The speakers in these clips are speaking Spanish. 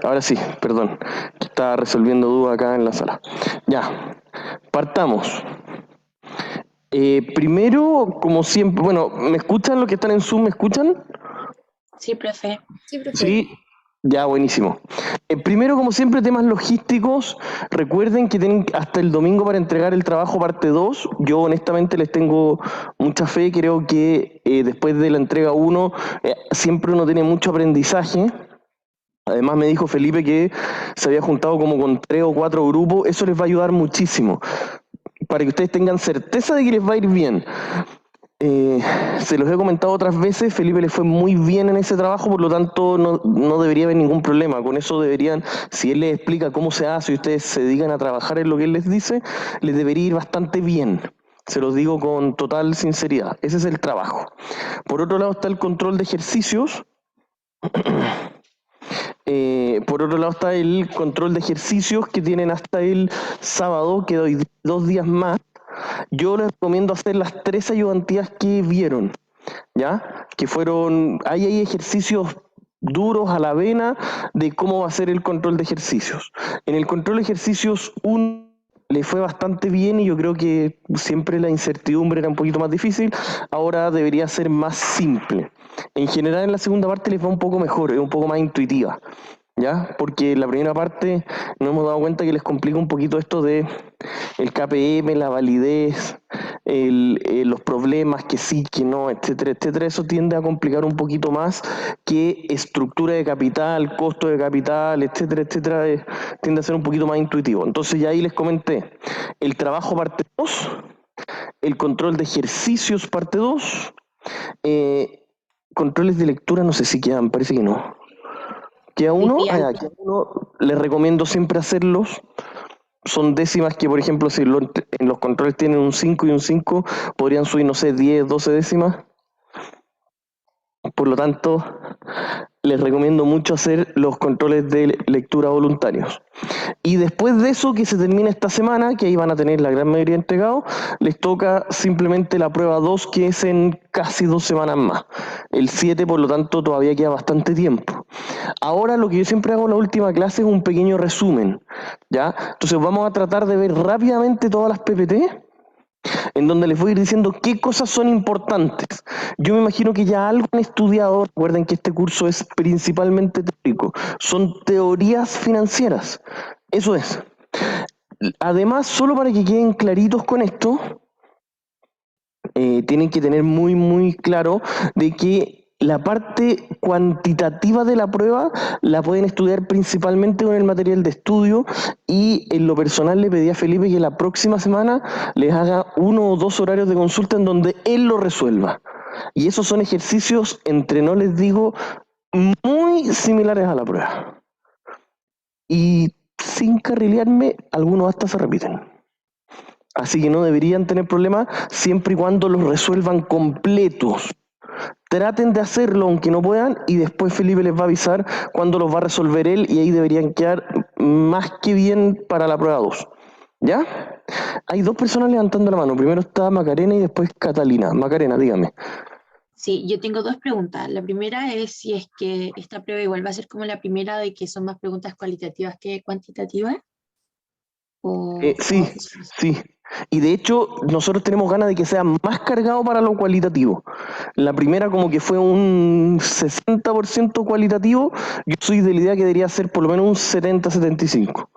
Ahora sí, perdón. Estaba resolviendo dudas acá en la sala. Ya, partamos. Primero, como siempre, bueno, ¿me escuchan los que están en Zoom? ¿Me escuchan? Sí, profe. Sí, profe. Sí, ya, buenísimo. Primero, como siempre, temas logísticos. Recuerden que tienen hasta el domingo para entregar el trabajo parte 2. Yo honestamente les tengo mucha fe. Creo que después de la entrega uno siempre uno tiene mucho aprendizaje. Además me dijo Felipe que se había juntado como con 3 o 4 grupos. Eso les va a ayudar muchísimo para que ustedes tengan certeza de que les va a ir bien. Eh, Se los he comentado otras veces, Felipe le fue muy bien en ese trabajo, por lo tanto no debería haber ningún problema. Con eso deberían, si él les explica cómo se hace y ustedes se dedican a trabajar en lo que él les dice, les debería ir bastante bien. Se los digo con total sinceridad. Ese es el trabajo. Por otro lado está el control de ejercicios. Por otro lado está el control de ejercicios que tienen hasta el sábado, que doy 2 días más. Yo les recomiendo hacer las 3 ayudantías que vieron, ¿ya? Que fueron, ahí hay ejercicios duros a la vena de cómo va a ser el control de ejercicios. En el control de ejercicios 1 le fue bastante bien y yo creo que siempre la incertidumbre era un poquito más difícil, ahora debería ser más simple. En general en la segunda parte les va un poco mejor, es un poco más intuitiva. ¿Ya? Porque en la primera parte nos hemos dado cuenta que les complica un poquito esto de el KPM, la validez, los problemas, que sí, que no, etcétera, etcétera. Eso tiende a complicar un poquito más que estructura de capital, costo de capital, etcétera, etcétera. Tiende a ser un poquito más intuitivo. Entonces ya ahí les comenté el trabajo parte 2, el control de ejercicios parte 2, eh, controles de lectura no sé si quedan, parece que no. Queda Hoy uno, día, queda uno, les recomiendo siempre hacerlos. Son décimas que, por ejemplo, si en los controles tienen un 5 y un 5 podrían subir, no sé, 10, 12 décimas. Por lo tanto, les recomiendo mucho hacer los controles de lectura voluntarios. Y después de eso, que se termina esta semana, que ahí van a tener la gran mayoría entregado, les toca simplemente la prueba 2, que es en casi 2 semanas más. El 7, por lo tanto, todavía queda bastante tiempo. Ahora lo que yo siempre hago en la última clase es un pequeño resumen, ¿ya? Entonces vamos a tratar de ver rápidamente todas las PPT, en donde les voy a ir diciendo qué cosas son importantes. Yo me imagino que ya algo han estudiado, recuerden que este curso es principalmente teórico, son teorías financieras, eso es. Además, solo para que queden claritos con esto, tienen que tener muy, muy claro de que la parte cuantitativa de la prueba la pueden estudiar principalmente con el material de estudio, y en lo personal le pedí a Felipe que la próxima semana les haga 1 o 2 horarios de consulta en donde él lo resuelva. Y esos son ejercicios, entre no les digo, muy similares a la prueba. Y sin carrilearme, algunos hasta se repiten. Así que no deberían tener problemas siempre y cuando los resuelvan completos. Traten de hacerlo aunque no puedan, y después Felipe les va a avisar cuando los va a resolver él, y ahí deberían quedar más que bien para la prueba 2. ¿Ya? Hay 2 personas levantando la mano. Primero está Macarena y después Catalina. Macarena, dígame. sí, yo tengo dos preguntas. La primera es si es que esta prueba igual va a ser como la primera de que son más preguntas cualitativas que cuantitativas, o cómo va Sí, a funcionar. sí. Y de hecho, nosotros tenemos ganas de que sea más cargado para lo cualitativo. La primera como que fue un 60% cualitativo. Yo soy de la idea que debería ser por lo menos un 70-75%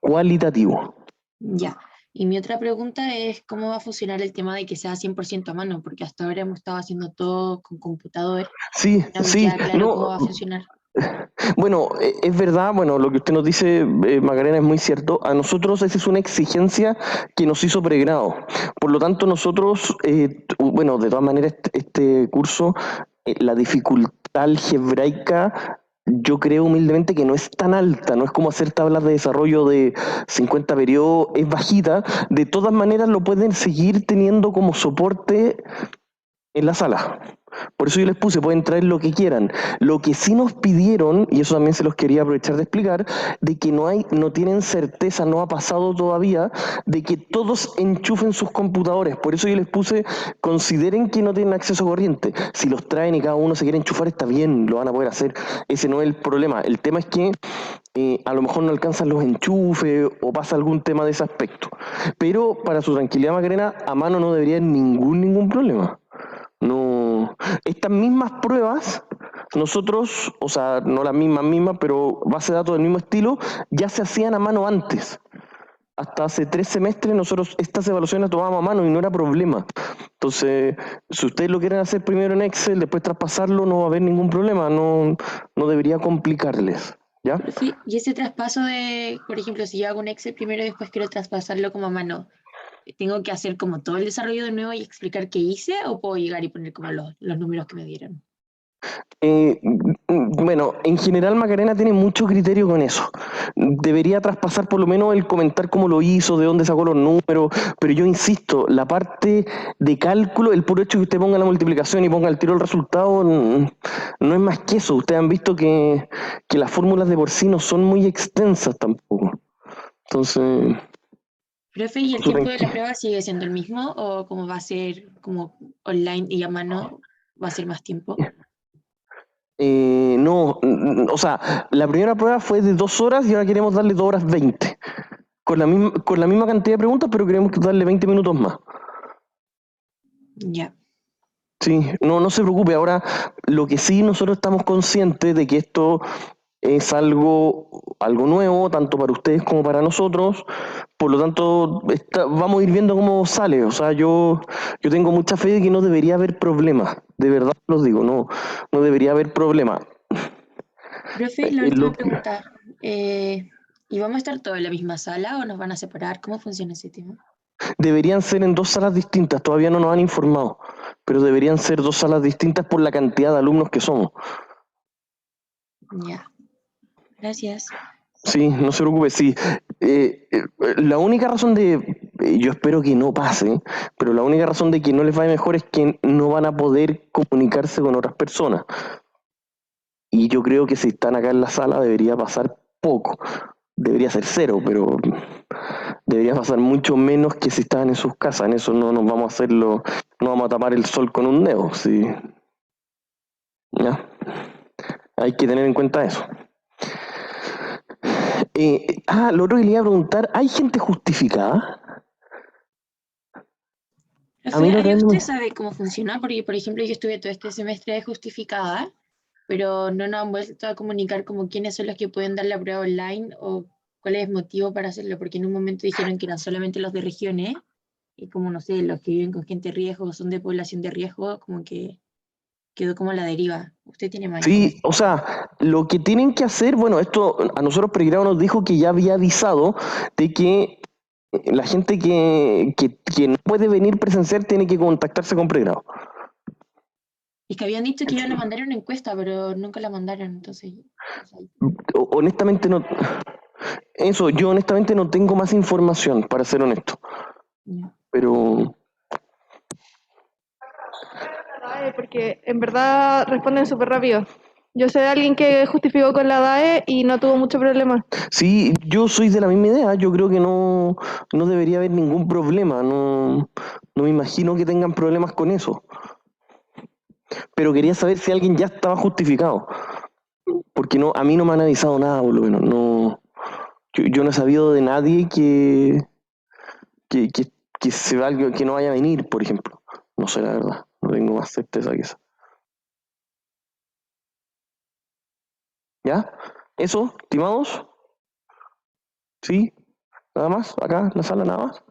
cualitativo. Ya. Y mi otra pregunta es cómo va a funcionar el tema de que sea 100% a mano, porque hasta ahora hemos estado haciendo todo con computador. Sí, No me sí, queda claro cómo no, va a funcionar. bueno, es verdad, bueno, lo que usted nos dice, Macarena, es muy cierto. A nosotros esa es una exigencia que nos hizo pregrado. Por lo tanto, nosotros, bueno, de todas maneras, este curso, la dificultad algebraica, yo creo humildemente que no es tan alta, no es como hacer tablas de desarrollo de 50 periodos, es bajita. De todas maneras, lo pueden seguir teniendo como soporte en la sala. Por eso yo les puse, pueden traer lo que quieran. Lo que sí nos pidieron, y eso también se los quería aprovechar de explicar, de que no tienen certeza, no ha pasado todavía, de que todos enchufen sus computadores. Por eso yo les puse, consideren que no tienen acceso a corriente. Si los traen y cada uno se quiere enchufar, está bien, lo van a poder hacer. Ese no es el problema. El tema es que a lo mejor no alcanzan los enchufes o pasa algún tema de ese aspecto. Pero para su tranquilidad, Macarena, a mano no debería haber ningún problema. No, estas mismas pruebas, nosotros, o sea, no las mismas, pero base de datos del mismo estilo, ya se hacían a mano antes. Hasta hace 3 semestres nosotros estas evaluaciones las tomábamos a mano y no era problema. Entonces, si ustedes lo quieren hacer primero en Excel, después traspasarlo, no va a haber ningún problema, no debería complicarles. ¿Ya? Profe, y ese traspaso de, por ejemplo, si yo hago un Excel primero y después quiero traspasarlo como a mano, ¿tengo que hacer como todo el desarrollo de nuevo y explicar qué hice o puedo llegar y poner como los números que me dieron? Bueno, en general Macarena tiene mucho criterio con eso. Debería traspasar por lo menos el comentar cómo lo hizo, de dónde sacó los números, pero yo insisto, la parte de cálculo, el puro hecho que usted ponga la multiplicación y ponga el tiro el resultado, no es más que eso. Ustedes han visto que las fórmulas de por sí no son muy extensas tampoco. Entonces, Profe, ¿y el tiempo de la prueba sigue siendo el mismo o como va a ser como online y a mano va a ser más tiempo? no, o sea, la primera prueba fue de 2 horas y ahora queremos darle 2 horas 20. Con la misma cantidad de preguntas, pero queremos darle 20 minutos más. Ya. Sí, no se preocupe. Ahora, lo que sí nosotros estamos conscientes de que esto es algo nuevo, tanto para ustedes como para nosotros. Por lo tanto, vamos a ir viendo cómo sale. O sea, yo tengo mucha fe de que no debería haber problema. De verdad los digo, no debería haber problema. Profe, la última pregunta. ¿Y vamos a estar todos en la misma sala o nos van a separar? ¿Cómo funciona ese tema? Deberían ser en 2 salas distintas, todavía no nos han informado, pero deberían ser 2 salas distintas por la cantidad de alumnos que somos. Ya. Gracias. Sí, no se preocupe, sí. La única razón yo espero que no pase, pero la única razón de que no les vaya mejor es que no van a poder comunicarse con otras personas. Y yo creo que si están acá en la sala debería pasar poco. Debería ser cero, pero debería pasar mucho menos que si estaban en sus casas. En eso no nos vamos a hacerlo, no vamos a tapar el sol con un dedo, sí. ¿Ya? Hay que tener en cuenta eso. Lo otro que le iba a preguntar, ¿hay gente justificada? A mí Profe, lo ¿ahí que usted sabe cómo funciona? Porque, por ejemplo, yo estuve todo este semestre de justificada, pero no nos han vuelto a comunicar como quiénes son los que pueden dar la prueba online o cuál es el motivo para hacerlo, porque en un momento dijeron que eran solamente los de regiones, y como, no sé, los que viven con gente de riesgo o son de población de riesgo, como que quedó como a la deriva. ¿Usted tiene más Sí, información? o sea, lo que tienen que hacer, bueno, esto a nosotros Pregrado nos dijo que ya había avisado de que la gente que no puede venir presencial tiene que contactarse con Pregrado. Es que habían dicho que iban a mandar una encuesta, pero nunca la mandaron, entonces, o sea, Honestamente no, eso, yo honestamente no tengo más información, para ser honesto. ya. Pero Porque en verdad responden súper rápido. Yo sé de alguien que justificó con la DAE y no tuvo mucho problema. sí, yo soy de la misma idea, yo creo que no debería haber ningún problema, no me imagino que tengan problemas con eso. Pero quería saber si alguien ya estaba justificado, porque a mí no me han avisado nada, por lo menos, yo no he sabido de nadie que, que, que no vaya a venir, por ejemplo. No sé la verdad, no tengo más certeza que eso. ¿Ya? ¿Eso, estimados? ¿Sí? ¿Nada más? ¿Acá en la sala nada más?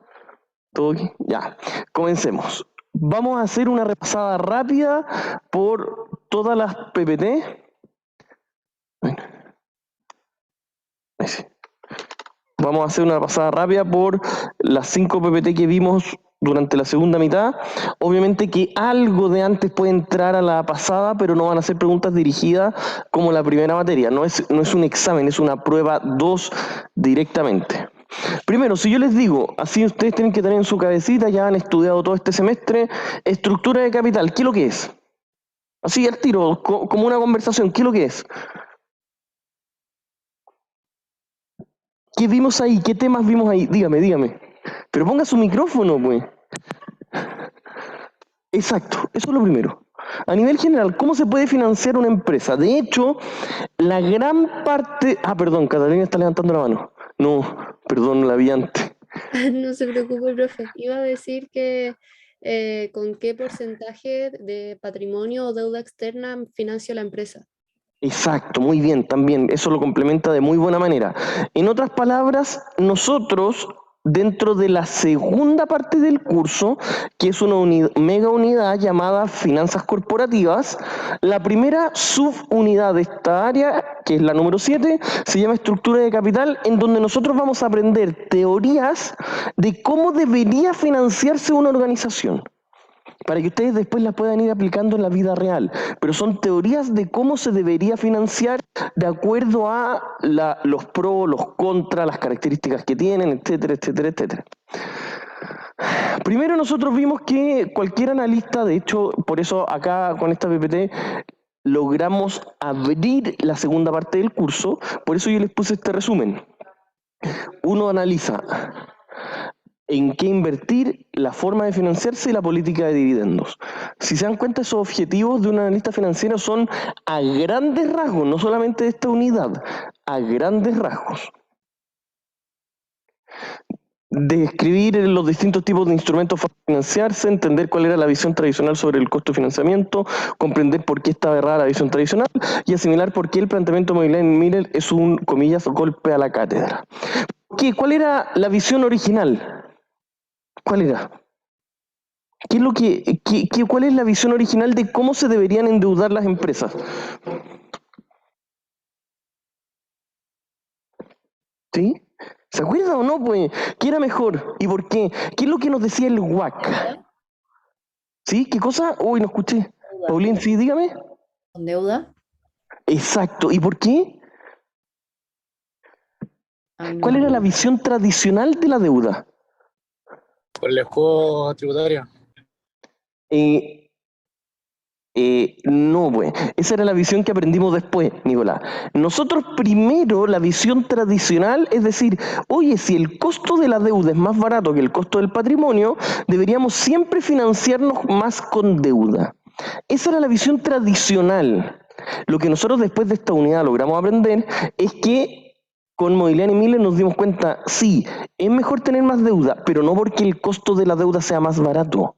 ¿Todo aquí? Ya, comencemos. Vamos a hacer una repasada rápida por todas las PPT. Bueno, ahí sí. Vamos a hacer una pasada rápida por las 5 PPT que vimos durante la segunda mitad. Obviamente que algo de antes puede entrar a la pasada, pero no van a ser preguntas dirigidas como la primera materia. No es un examen, es una prueba 2 directamente. Primero, si yo les digo, así ustedes tienen que tener en su cabecita, ya han estudiado todo este semestre, estructura de capital, ¿qué es lo que es? Así al tiro, como una conversación, ¿qué es lo que es? ¿Qué vimos ahí? ¿Qué temas vimos ahí? Dígame. Pero ponga su micrófono, pues. Exacto, eso es lo primero. A nivel general, ¿cómo se puede financiar una empresa? De hecho, la gran parte... Ah, perdón, Catalina está levantando la mano. No, perdón, la vi antes. No se preocupe, profe. Iba a decir que con qué porcentaje de patrimonio o deuda externa financia la empresa. Exacto, muy bien, también. Eso lo complementa de muy buena manera. En otras palabras, nosotros, dentro de la segunda parte del curso, que es una mega unidad llamada Finanzas Corporativas, la primera subunidad de esta área, que es la número 7, se llama Estructura de Capital, en donde nosotros vamos a aprender teorías de cómo debería financiarse una organización, para que ustedes después las puedan ir aplicando en la vida real. Pero son teorías de cómo se debería financiar de acuerdo a los pros, los contras, las características que tienen, etcétera, etcétera, etcétera. Primero nosotros vimos que cualquier analista, de hecho, por eso acá con esta PPT logramos abrir la segunda parte del curso, por eso yo les puse este resumen. Uno analiza en qué invertir, la forma de financiarse y la política de dividendos. Si se dan cuenta, esos objetivos de un analista financiero son a grandes rasgos, no solamente de esta unidad, a grandes rasgos. Describir los distintos tipos de instrumentos para financiarse, entender cuál era la visión tradicional sobre el costo de financiamiento, comprender por qué estaba errada la visión tradicional y asimilar por qué el planteamiento de Moynihan Miller es un, comillas, golpe a la cátedra. ¿Cuál era la visión original? ¿Cuál era? ¿Cuál es la visión original de cómo se deberían endeudar las empresas? ¿Sí? ¿Se acuerdan o no? Pues, ¿qué era mejor? ¿Y por qué? ¿Qué es lo que nos decía el WAC? ¿Sí? ¿Qué cosa? Uy, no escuché. Paulín, sí, dígame. ¿Con deuda? Exacto. ¿Y por qué? ¿Cuál era la visión tradicional de la deuda? Por el escudo tributario. No, pues, esa era la visión que aprendimos después, Nicolás. Nosotros primero, la visión tradicional, es decir, oye, si el costo de la deuda es más barato que el costo del patrimonio, deberíamos siempre financiarnos más con deuda. Esa era la visión tradicional. Lo que nosotros después de esta unidad logramos aprender es que con Moynihan y Miller nos dimos cuenta, sí, es mejor tener más deuda, pero no porque el costo de la deuda sea más barato,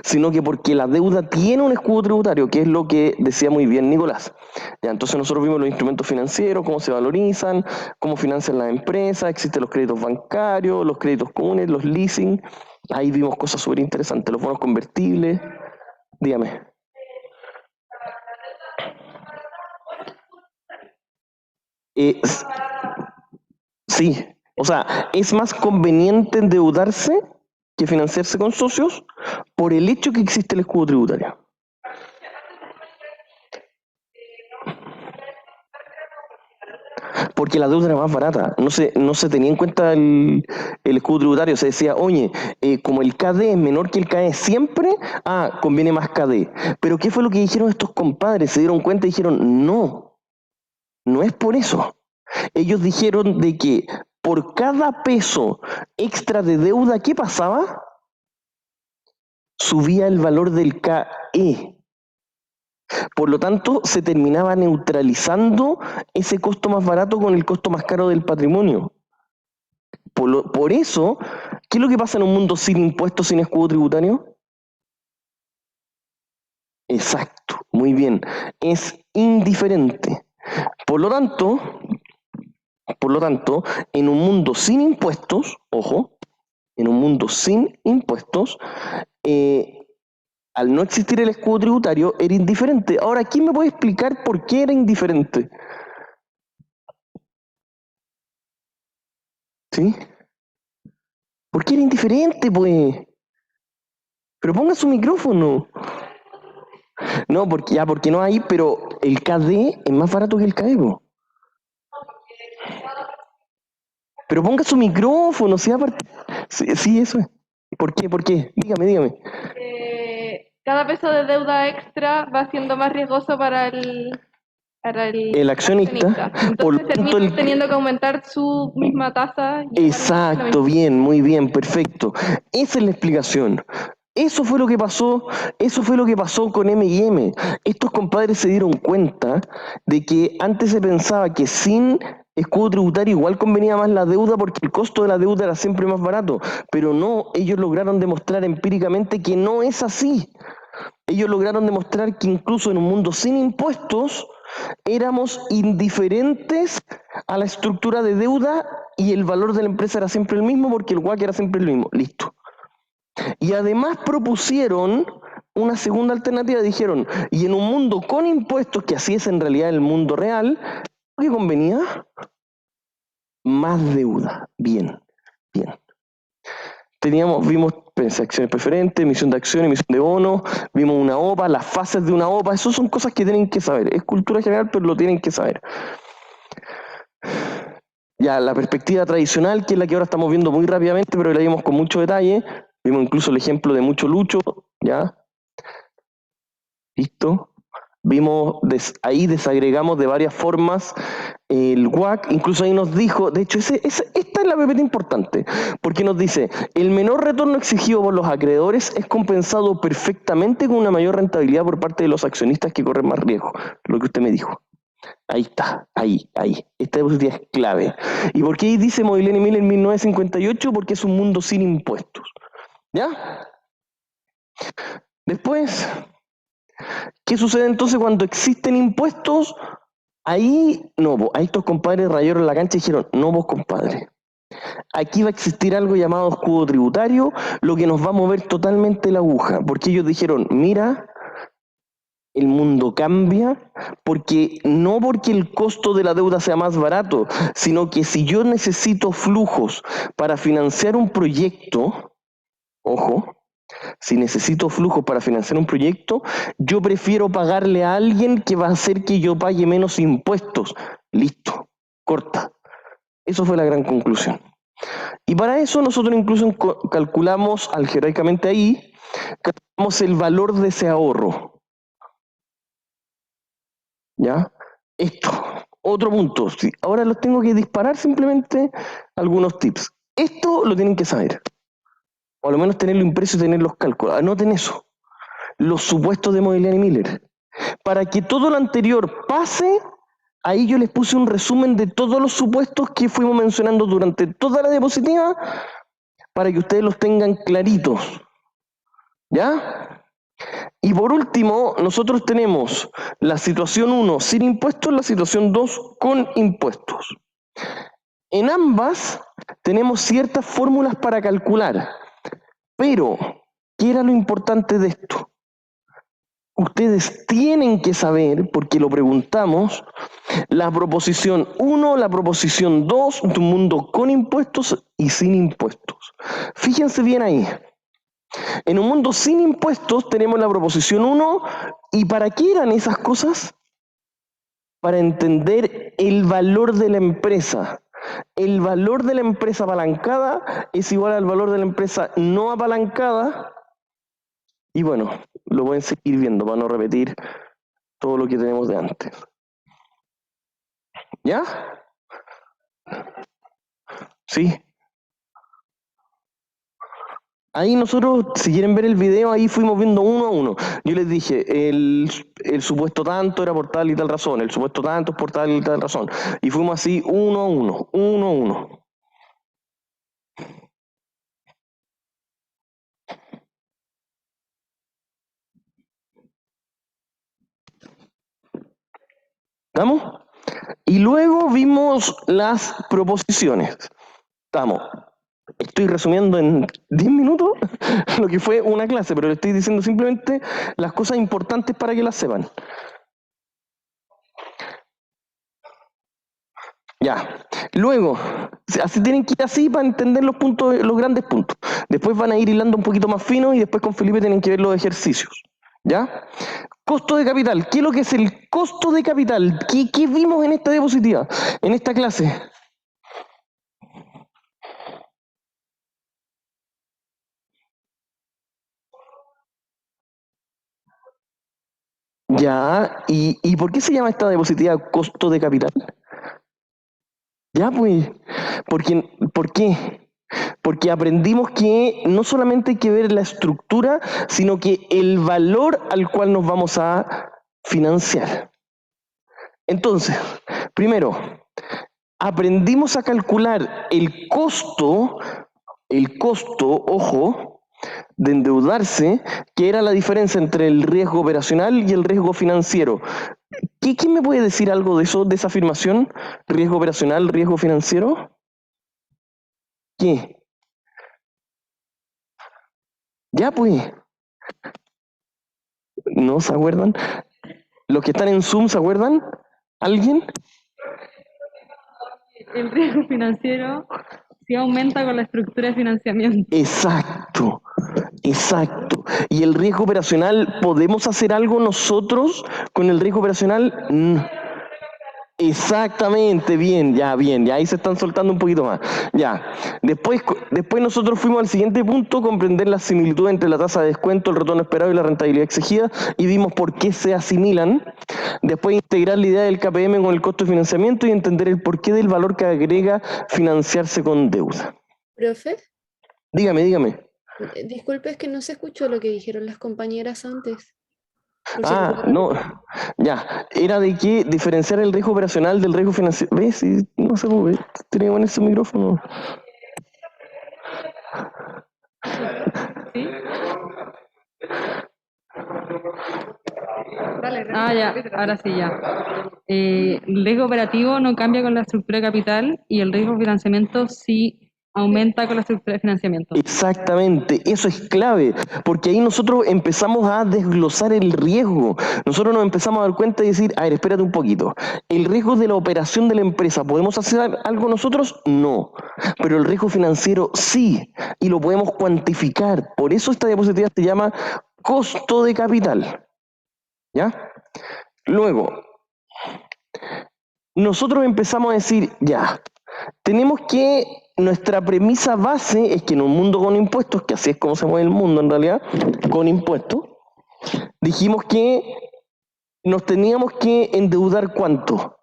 sino que porque la deuda tiene un escudo tributario, que es lo que decía muy bien Nicolás. Ya, entonces nosotros vimos los instrumentos financieros, cómo se valorizan, cómo financian las empresas, existen los créditos bancarios, los créditos comunes, los leasing. Ahí vimos cosas súper interesantes, los bonos convertibles. Dígame. Sí, o sea, es más conveniente endeudarse que financiarse con socios por el hecho que existe el escudo tributario. Porque la deuda era más barata, no se tenía en cuenta el escudo tributario, se decía, oye, como el KD es menor que el KE siempre, conviene más KD. Pero ¿qué fue lo que dijeron estos compadres? Se dieron cuenta y dijeron, no es por eso. Ellos dijeron de que por cada peso extra de deuda, ¿qué pasaba? Subía el valor del KE. Por lo tanto, se terminaba neutralizando ese costo más barato con el costo más caro del patrimonio. Por eso, ¿qué es lo que pasa en un mundo sin impuestos, sin escudo tributario? Exacto, muy bien. Es indiferente. Por lo tanto, en un mundo sin impuestos, ojo, en un mundo sin impuestos, al no existir el escudo tributario, era indiferente. Ahora, ¿quién me puede explicar por qué era indiferente? ¿Sí? ¿Por qué era indiferente, pues? Pero ponga su micrófono. No, porque no hay, pero el KD es más barato que el KE, po. Pero ponga su micrófono, sí, aparte. Sí, eso es. ¿Por qué? Dígame. Cada peso de deuda extra va siendo más riesgoso para el accionista. Entonces termina teniendo que aumentar su misma tasa. Exacto, bien, muy bien, perfecto. Esa es la explicación. Eso fue lo que pasó con M&M. Estos compadres se dieron cuenta de que antes se pensaba que sin escudo tributario igual convenía más la deuda porque el costo de la deuda era siempre más barato, pero no, ellos lograron demostrar empíricamente que no es así. Ellos lograron demostrar que incluso en un mundo sin impuestos éramos indiferentes a la estructura de deuda y el valor de la empresa era siempre el mismo porque el WACC era siempre el mismo. Listo. Y además propusieron una segunda alternativa, dijeron, y en un mundo con impuestos, que así es en realidad el mundo real, ¿qué convenía? Más deuda. Bien. Vimos acciones preferentes, emisión de acciones, emisión de bonos, vimos una OPA, las fases de una OPA, eso son cosas que tienen que saber. Es cultura general, pero lo tienen que saber. Ya, la perspectiva tradicional, que es la que ahora estamos viendo muy rápidamente, pero la vimos con mucho detalle. Vimos incluso el ejemplo de Mucho Lucho, ¿ya? ¿Listo? Vimos, ahí desagregamos de varias formas el WACC, incluso ahí nos dijo, de hecho, esta es la PPT importante, porque nos dice, el menor retorno exigido por los acreedores es compensado perfectamente con una mayor rentabilidad por parte de los accionistas que corren más riesgo, lo que usted me dijo. Ahí está, ahí. Esta diapositiva es clave. ¿Y por qué dice Moilian y Miller en 1958? Porque es un mundo sin impuestos. ¿Ya? Después, ¿qué sucede entonces cuando existen impuestos? Ahí, no, ahí estos compadres rayaron la cancha y dijeron, no vos compadre. Aquí va a existir algo llamado escudo tributario, lo que nos va a mover totalmente la aguja. Porque ellos dijeron, mira, el mundo cambia no porque el costo de la deuda sea más barato, sino que si yo necesito flujos para financiar un proyecto, ojo, si necesito flujos para financiar un proyecto, yo prefiero pagarle a alguien que va a hacer que yo pague menos impuestos. Listo, corta. Eso fue la gran conclusión. Y para eso nosotros incluso calculamos algebraicamente ahí, calculamos el valor de ese ahorro. ¿Ya? Esto, otro punto. Sí, ahora los tengo que disparar simplemente algunos tips. Esto lo tienen que saber. O al menos tenerlo impreso y tener los cálculos. Anoten eso. Los supuestos de Moilian y Miller. Para que todo lo anterior pase, ahí yo les puse un resumen de todos los supuestos que fuimos mencionando durante toda la diapositiva para que ustedes los tengan claritos. ¿Ya? Y por último, nosotros tenemos la situación 1 sin impuestos, la situación 2 con impuestos. En ambas tenemos ciertas fórmulas para calcular, pero ¿qué era lo importante de esto? Ustedes tienen que saber, porque lo preguntamos, la proposición 1, la proposición 2 de un mundo con impuestos y sin impuestos. Fíjense bien ahí. En un mundo sin impuestos tenemos la proposición 1, ¿y para qué eran esas cosas? Para entender el valor de la empresa. El valor de la empresa apalancada es igual al valor de la empresa no apalancada. Y bueno, lo pueden seguir viendo para no repetir todo lo que tenemos de antes. ¿Ya? Sí. Ahí nosotros, si quieren ver el video, ahí fuimos viendo uno a uno. Yo les dije, el supuesto tanto era por tal y tal razón, el supuesto tanto es por tal y tal razón. Y fuimos así uno a uno. ¿Estamos? Y luego vimos las proposiciones. Estamos. Estoy resumiendo en 10 minutos lo que fue una clase, pero le estoy diciendo simplemente las cosas importantes para que las sepan. Ya. Luego, así tienen que ir así para entender los puntos, los grandes puntos. Después van a ir hilando un poquito más fino y después con Felipe tienen que ver los ejercicios. ¿Ya? Costo de capital. ¿Qué es lo que es el costo de capital? ¿Qué vimos en esta diapositiva? En esta clase. Ya, ¿y por qué se llama esta diapositiva costo de capital? Ya, pues, ¿por qué? Porque aprendimos que no solamente hay que ver la estructura, sino que el valor al cual nos vamos a financiar. Entonces, primero, aprendimos a calcular el costo, ojo, de endeudarse, que era la diferencia entre el riesgo operacional y el riesgo financiero. ¿Quién me puede decir algo de eso, de esa afirmación? ¿Riesgo operacional, riesgo financiero? ¿Qué? Ya pues, ¿no se acuerdan? ¿Los que están en Zoom se acuerdan? ¿Alguien? El riesgo financiero sí aumenta con la estructura de financiamiento. Exacto, exacto. ¿Y el riesgo operacional, podemos hacer algo nosotros con el riesgo operacional? Exactamente, bien, ya ahí se están soltando un poquito más. Ya, después nosotros fuimos al siguiente punto, comprender la similitud entre la tasa de descuento, el retorno esperado y la rentabilidad exigida, y vimos por qué se asimilan. Después integrar la idea del KPM con el costo de financiamiento y entender el porqué del valor que agrega financiarse con deuda. Profe, Dígame. disculpe, es que no se escuchó lo que dijeron las compañeras antes. Por si lo Ah, puede no, repetir. ya, era de que diferenciar el riesgo operacional del riesgo financiero. ¿Ves? Sí, no se puede, tiene que poner su micrófono. ¿Sí? Ah, ya, ahora sí, ya. El riesgo operativo no cambia con la estructura de capital y el riesgo de financiamiento sí aumenta con la estructura de financiamiento. Exactamente, eso es clave, porque ahí nosotros empezamos a desglosar el riesgo. Nosotros nos empezamos a dar cuenta y decir, a ver, espérate un poquito. ¿El riesgo de la operación de la empresa, podemos hacer algo nosotros? No. Pero el riesgo financiero sí, y lo podemos cuantificar. Por eso esta diapositiva se llama costo de capital. ¿Ya? Luego, nosotros empezamos a decir, ya, tenemos que, nuestra premisa base es que en un mundo con impuestos, que así es como se mueve el mundo en realidad, con impuestos, dijimos que nos teníamos que endeudar ¿cuánto?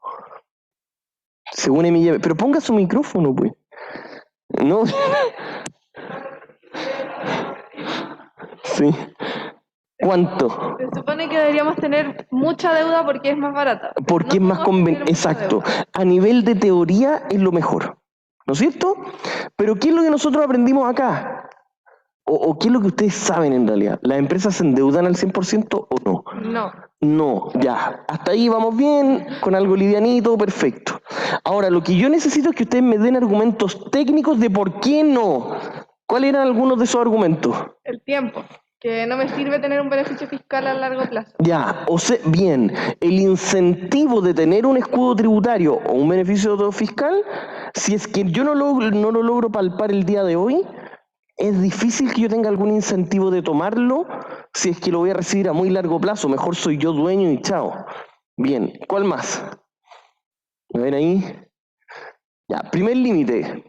Según Emilia, pero ponga su micrófono, pues. No. Sí. ¿Cuánto? Se supone que deberíamos tener mucha deuda porque es más barata. Porque es No más todos tienen conveniente. mucha Exacto. deuda. A nivel de teoría es lo mejor. ¿No es cierto? Pero ¿qué es lo que nosotros aprendimos acá? ¿O qué es lo que ustedes saben en realidad? ¿Las empresas se endeudan al 100% o no? No. No, ya. Hasta ahí vamos bien, con algo livianito, perfecto. Ahora, lo que yo necesito es que ustedes me den argumentos técnicos de por qué no. ¿Cuáles eran algunos de esos argumentos? El tiempo, que no me sirve tener un beneficio fiscal a largo plazo. Ya, o sea, bien, el incentivo de tener un escudo tributario o un beneficio fiscal, si es que yo no lo logro palpar el día de hoy, es difícil que yo tenga algún incentivo de tomarlo si es que lo voy a recibir a muy largo plazo. Mejor soy yo dueño y chao. Bien, ¿cuál más? ¿Me ven ahí? Ya, primer límite.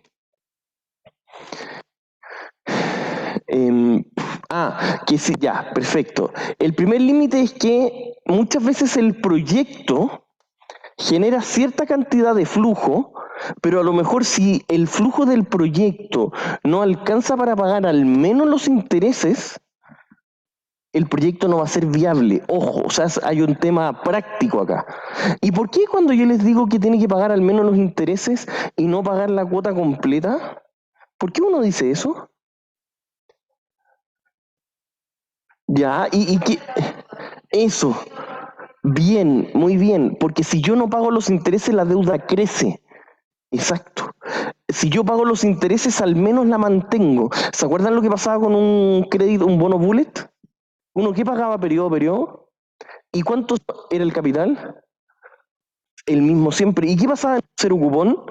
Que sí, ya, perfecto. El primer límite es que muchas veces el proyecto genera cierta cantidad de flujo, pero a lo mejor si el flujo del proyecto no alcanza para pagar al menos los intereses, el proyecto no va a ser viable. Ojo, o sea, hay un tema práctico acá. ¿Y por qué cuando yo les digo que tiene que pagar al menos los intereses y no pagar la cuota completa? ¿Por qué uno dice eso? Ya, y que eso, bien, muy bien, porque si yo no pago los intereses, la deuda crece. Exacto. Si yo pago los intereses, al menos la mantengo. ¿Se acuerdan lo que pasaba con un crédito, un bono bullet? ¿Uno qué pagaba periodo a periodo? ¿Y cuánto era el capital? El mismo siempre. ¿Y qué pasaba en cero cupón?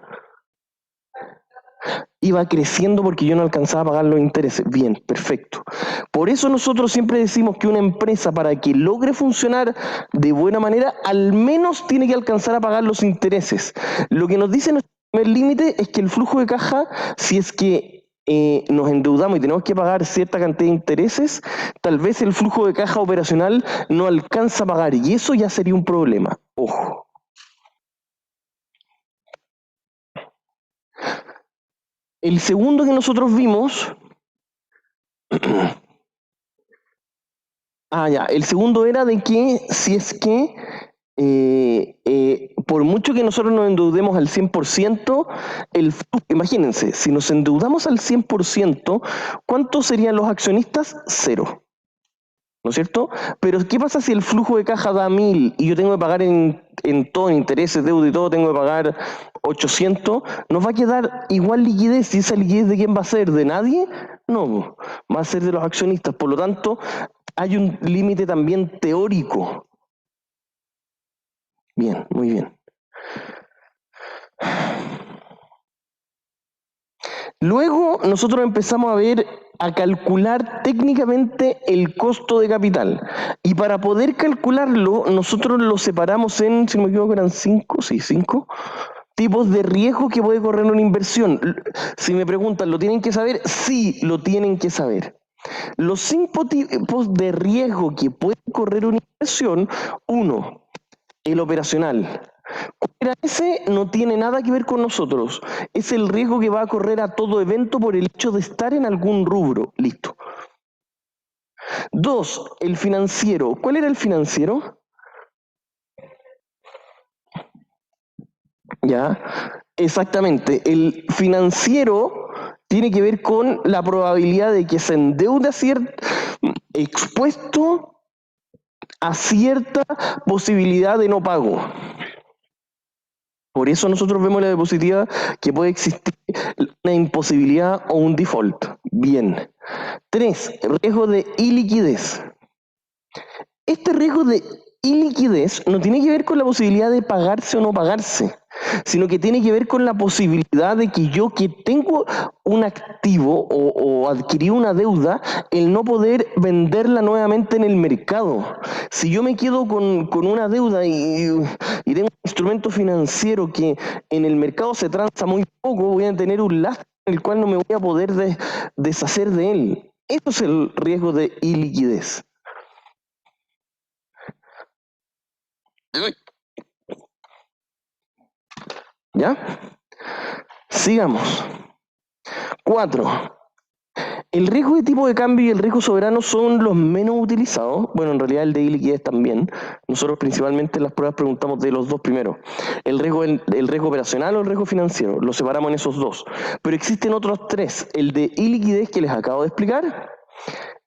Iba creciendo porque yo no alcanzaba a pagar los intereses. Bien, perfecto. Por eso nosotros siempre decimos que una empresa, para que logre funcionar de buena manera, al menos tiene que alcanzar a pagar los intereses. Lo que nos dice nuestro primer límite es que el flujo de caja, si es que nos endeudamos y tenemos que pagar cierta cantidad de intereses, tal vez el flujo de caja operacional no alcanza a pagar y eso ya sería un problema. Ojo. El segundo que nosotros vimos, el segundo era de que si es que por mucho que nosotros nos endeudemos al 100%, imagínense, si nos endeudamos al 100%, ¿cuántos serían los accionistas? 0. ¿No es cierto? Pero ¿qué pasa si el flujo de caja da 1000 y yo tengo que pagar en todo, en intereses, deuda y todo, tengo que pagar 800? ¿Nos va a quedar igual liquidez? ¿Y esa liquidez de quién va a ser? ¿De nadie? No, va a ser de los accionistas. Por lo tanto, hay un límite también teórico. Bien, muy bien. Luego nosotros empezamos a calcular técnicamente el costo de capital. Y para poder calcularlo, nosotros lo separamos en, si no me equivoco, eran 5 tipos de riesgo que puede correr una inversión. Si me preguntan, ¿lo tienen que saber? Sí, lo tienen que saber. Los 5 tipos de riesgo que puede correr una inversión: 1, el operacional. Ese no tiene nada que ver con nosotros. Es el riesgo que va a correr a todo evento por el hecho de estar en algún rubro. Listo. 2, el financiero. ¿Cuál era el financiero? Ya, exactamente. El financiero tiene que ver con la probabilidad de que se endeude expuesto a cierta posibilidad de no pago. Por eso nosotros vemos la diapositiva que puede existir una imposibilidad o un default. Bien. 3, riesgo de iliquidez. Este riesgo de iliquidez no tiene que ver con la posibilidad de pagarse o no pagarse, sino que tiene que ver con la posibilidad de que yo, que tengo un activo o adquirí una deuda, el no poder venderla nuevamente en el mercado. Si yo me quedo con una deuda y tengo un instrumento financiero que en el mercado se transa muy poco, voy a tener un lastre en el cual no me voy a poder deshacer de él. Eso es el riesgo de iliquidez. ¿Ya? Sigamos. 4. El riesgo de tipo de cambio y el riesgo soberano son los menos utilizados. Bueno, en realidad el de iliquidez también. Nosotros principalmente en las pruebas preguntamos de los dos primeros. El riesgo operacional o el riesgo financiero. Lo separamos en esos dos. Pero existen otros 3. El de iliquidez, que les acabo de explicar,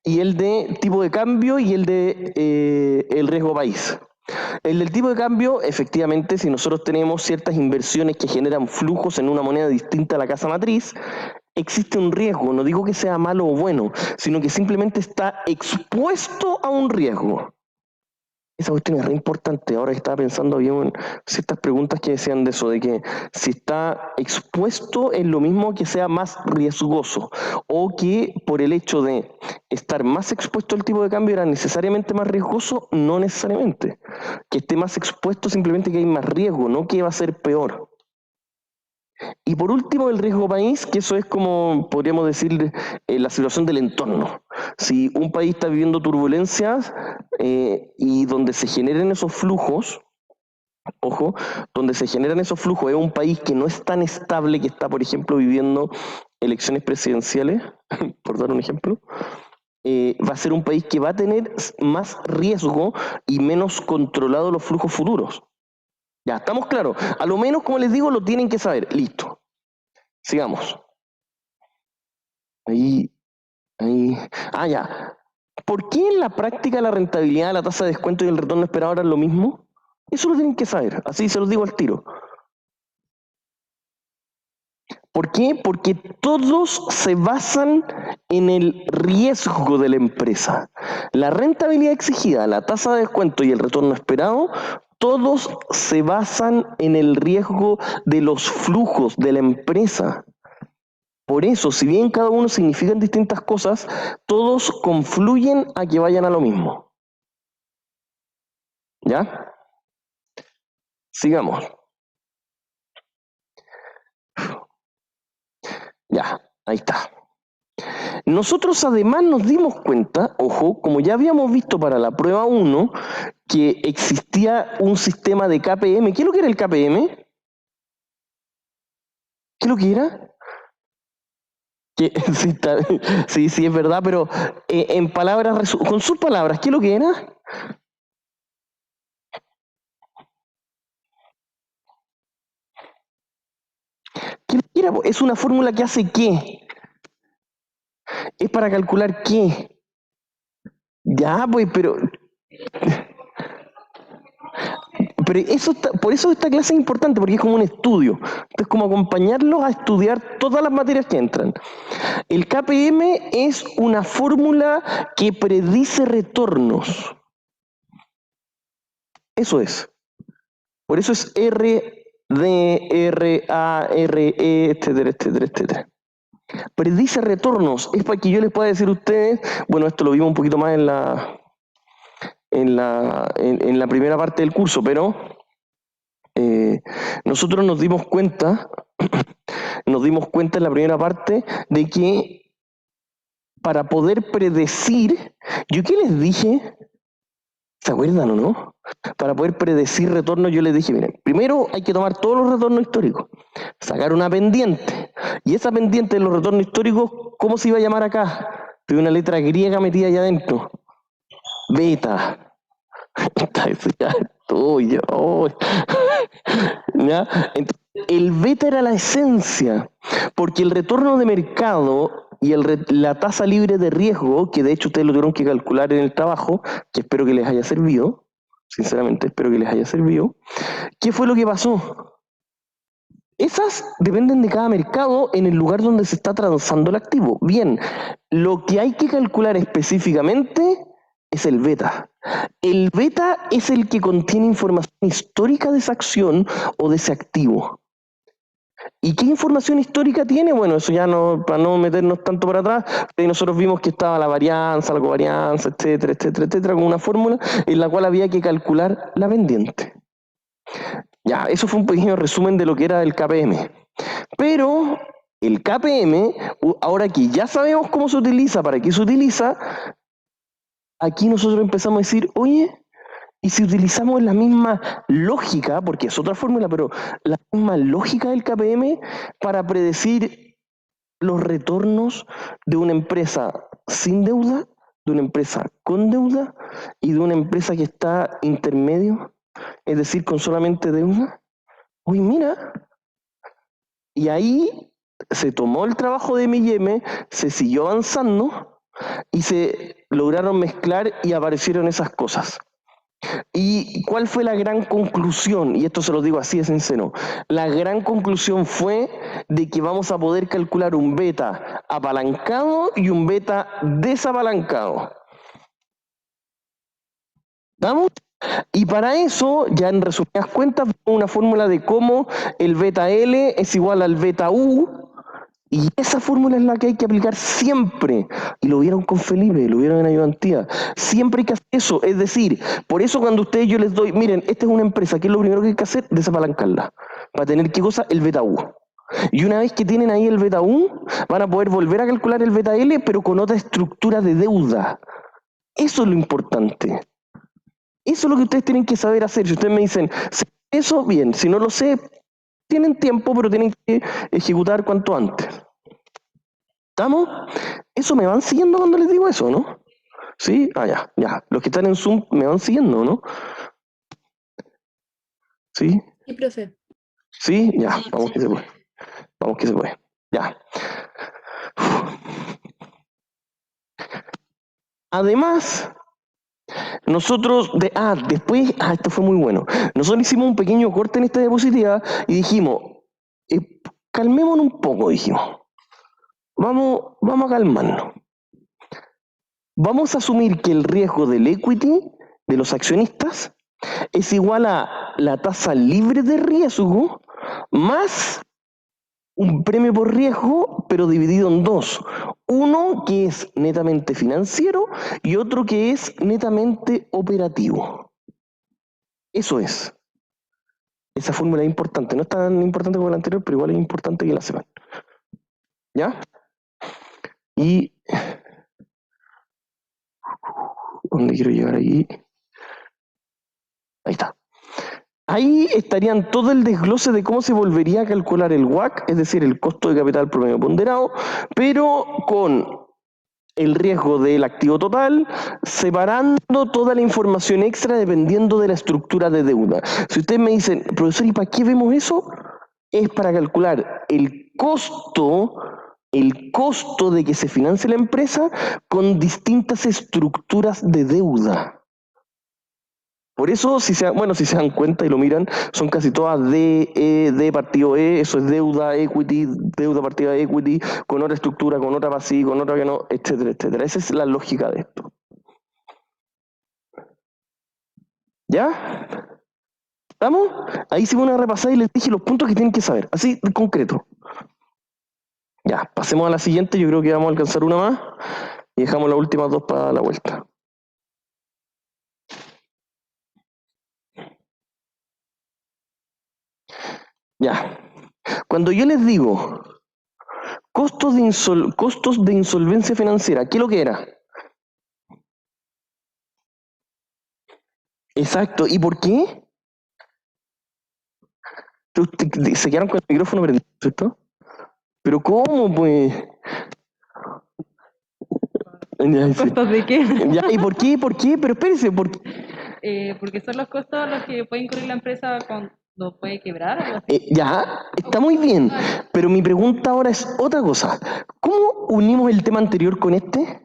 y el de tipo de cambio y el de el riesgo país. El del tipo de cambio, efectivamente, si nosotros tenemos ciertas inversiones que generan flujos en una moneda distinta a la casa matriz, existe un riesgo. No digo que sea malo o bueno, sino que simplemente está expuesto a un riesgo. Esa cuestión es re importante. Ahora que estaba pensando, había ciertas preguntas que decían de eso, de que si está expuesto es lo mismo que sea más riesgoso, o que por el hecho de estar más expuesto al tipo de cambio era necesariamente más riesgoso. No necesariamente. Que esté más expuesto simplemente que hay más riesgo, no que va a ser peor. Y por último, el riesgo país, que eso es como, podríamos decir, la situación del entorno. Si un país está viviendo turbulencias y donde se generen esos flujos, ojo, donde se generan esos flujos es un país que no es tan estable, que está, por ejemplo, viviendo elecciones presidenciales, por dar un ejemplo, va a ser un país que va a tener más riesgo y menos controlado los flujos futuros. Ya, estamos claros. A lo menos, como les digo, lo tienen que saber. Listo. Sigamos. Ahí. Ya. ¿Por qué en la práctica la rentabilidad, la tasa de descuento y el retorno esperado eran lo mismo? Eso lo tienen que saber. Así se los digo al tiro. ¿Por qué? Porque todos se basan en el riesgo de la empresa. La rentabilidad exigida, la tasa de descuento y el retorno esperado, todos se basan en el riesgo de los flujos de la empresa. Por eso, si bien cada uno significan distintas cosas, todos confluyen a que vayan a lo mismo. ¿Ya? Sigamos. Ya, ahí está. Nosotros además nos dimos cuenta, ojo, como ya habíamos visto para la prueba 1, que existía un sistema de KPM. ¿Qué es lo que era el KPM? ¿Qué es lo que era? Sí, sí, es verdad, pero en palabras, con sus palabras, ¿qué es lo que era? ¿Qué era? Es una fórmula que hace qué, es para calcular qué. Ya, pues, pero eso por eso esta clase es importante, porque es como un estudio. Entonces, como acompañarlos a estudiar todas las materias que entran. El KPM es una fórmula que predice retornos. Eso es. Por eso es R, D, R, A, R, E, etcétera, etcétera, etcétera. Predice retornos. Es para que yo les pueda decir a ustedes, bueno, esto lo vimos un poquito más en la primera parte del curso, pero nosotros nos dimos cuenta en la primera parte de que para poder predecir, ¿yo qué les dije? ¿Se acuerdan o no? Para poder predecir retornos yo les dije, miren, primero hay que tomar todos los retornos históricos, sacar una pendiente, y esa pendiente de los retornos históricos, ¿cómo se iba a llamar acá? Tiene una letra griega metida allá adentro, beta. Eso ya es tuyo. ¿Ya? Entonces, el beta era la esencia, porque el retorno de mercado y la tasa libre de riesgo, que de hecho ustedes lo tuvieron que calcular en el trabajo, que espero que les haya servido, sinceramente espero que les haya servido, ¿qué fue lo que pasó? Esas dependen de cada mercado en el lugar donde se está transando el activo. Bien, lo que hay que calcular específicamente es el beta. El beta es el que contiene información histórica de esa acción o de ese activo. ¿Y qué información histórica tiene? Bueno, eso ya no, para no meternos tanto para atrás, nosotros vimos que estaba la varianza, la covarianza, etcétera, etcétera, etcétera, con una fórmula en la cual había que calcular la pendiente. Ya, eso fue un pequeño resumen de lo que era el KPM. Pero el KPM, ahora que ya sabemos cómo se utiliza, para qué se utiliza, aquí nosotros empezamos a decir, oye, y si utilizamos la misma lógica, porque es otra fórmula, pero la misma lógica del KPM para predecir los retornos de una empresa sin deuda, de una empresa con deuda y de una empresa que está intermedio, es decir, con solamente deuda. Uy, mira, y ahí se tomó el trabajo de M&M, se siguió avanzando y se lograron mezclar y aparecieron esas cosas. ¿Y cuál fue la gran conclusión? Y esto se lo digo así de sincero. La gran conclusión fue de que vamos a poder calcular un beta apalancado y un beta desapalancado. ¿Estamos? Y para eso, ya en resumidas cuentas, una fórmula de cómo el beta L es igual al beta U, y esa fórmula es la que hay que aplicar siempre. Y lo vieron con Felipe, lo vieron en ayudantía. Siempre hay que hacer eso. Es decir, por eso cuando ustedes yo les doy, miren, esta es una empresa, ¿qué es lo primero que hay que hacer? Desapalancarla. Para tener, ¿qué cosa? El beta U. Y una vez que tienen ahí el beta U, van a poder volver a calcular el beta L, pero con otra estructura de deuda. Eso es lo importante. Eso es lo que ustedes tienen que saber hacer. Si ustedes me dicen, ¿sé eso? Bien. Si no lo sé, tienen tiempo, pero tienen que ejecutar cuanto antes. ¿Estamos? Eso me van siguiendo cuando les digo eso, ¿no? ¿Sí? Ah, ya. Los que están en Zoom me van siguiendo, ¿no? ¿Sí? Sí, profe. ¿Sí? Ya, vamos que se puede. Vamos que se puede. Ya. Además, nosotros, después, esto fue muy bueno. Nosotros hicimos un pequeño corte en esta diapositiva y dijimos, calmémonos un poco, dijimos. Vamos a calmarnos. Vamos a asumir que el riesgo del equity de los accionistas es igual a la tasa libre de riesgo más un premio por riesgo, pero dividido en dos. Uno que es netamente financiero y otro que es netamente operativo. Eso es. Esa fórmula es importante. No es tan importante como la anterior, pero igual es importante que la sepan. ¿Ya? Y... ¿dónde quiero llegar ahí? Ahí está. Ahí estarían todo el desglose de cómo se volvería a calcular el WACC, es decir, el costo de capital promedio ponderado, pero con el riesgo del activo total, separando toda la información extra dependiendo de la estructura de deuda. Si ustedes me dicen, profesor, ¿y para qué vemos eso? Es para calcular el costo de que se financie la empresa con distintas estructuras de deuda. Por eso, si se dan cuenta y lo miran, son casi todas D partido E, eso es deuda, equity, deuda partida equity, con otra estructura, con otra pasiva, con otra que no, etcétera, etcétera. Esa es la lógica de esto. ¿Ya? ¿Estamos? Ahí hicimos una repasada y les dije los puntos que tienen que saber, así de concreto. Ya, pasemos a la siguiente, yo creo que vamos a alcanzar una más y dejamos las últimas dos para la vuelta. Ya. Cuando yo les digo costos de insolvencia financiera, ¿qué es lo que era? Exacto. ¿Y por qué? Se quedaron con el micrófono prendido, ¿cierto? ¿Pero cómo, pues? Ya, sí. ¿Costos de qué? Ya, ¿y por qué? ¿Por qué? Pero espérese, ¿por qué? Porque son los costos a los que puede incurrir la empresa cuando puede quebrar. Algo así. Ya, está muy bien, pero mi pregunta ahora es otra cosa. ¿Cómo unimos el tema anterior con este?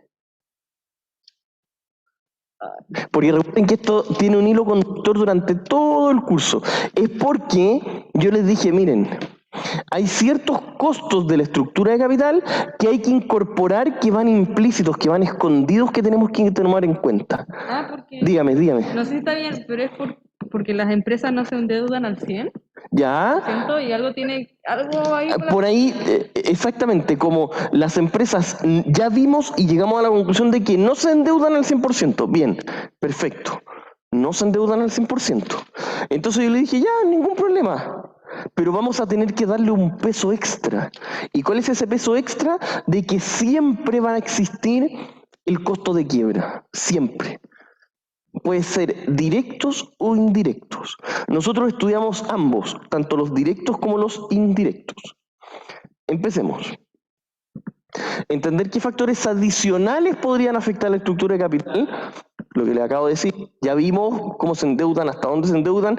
Porque recuerden que esto tiene un hilo conductor durante todo el curso. Es porque yo les dije, miren, hay ciertos costos de la estructura de capital que hay que incorporar, que van implícitos, que van escondidos, que tenemos que tomar en cuenta. Porque Dígame. no sé si está bien, pero es porque las empresas no se endeudan al 100%. ¿Ya? Y algo ahí Por ahí, exactamente, como las empresas ya vimos y llegamos a la conclusión de que no se endeudan al 100%. Bien, perfecto. No se endeudan al 100%. Entonces yo le dije, ya, ningún problema. Pero vamos a tener que darle un peso extra. ¿Y cuál es ese peso extra? De que siempre va a existir el costo de quiebra. Siempre. Puede ser directos o indirectos. Nosotros estudiamos ambos, tanto los directos como los indirectos. Empecemos. Entender qué factores adicionales podrían afectar la estructura de capital. Lo que les acabo de decir, ya vimos cómo se endeudan, hasta dónde se endeudan,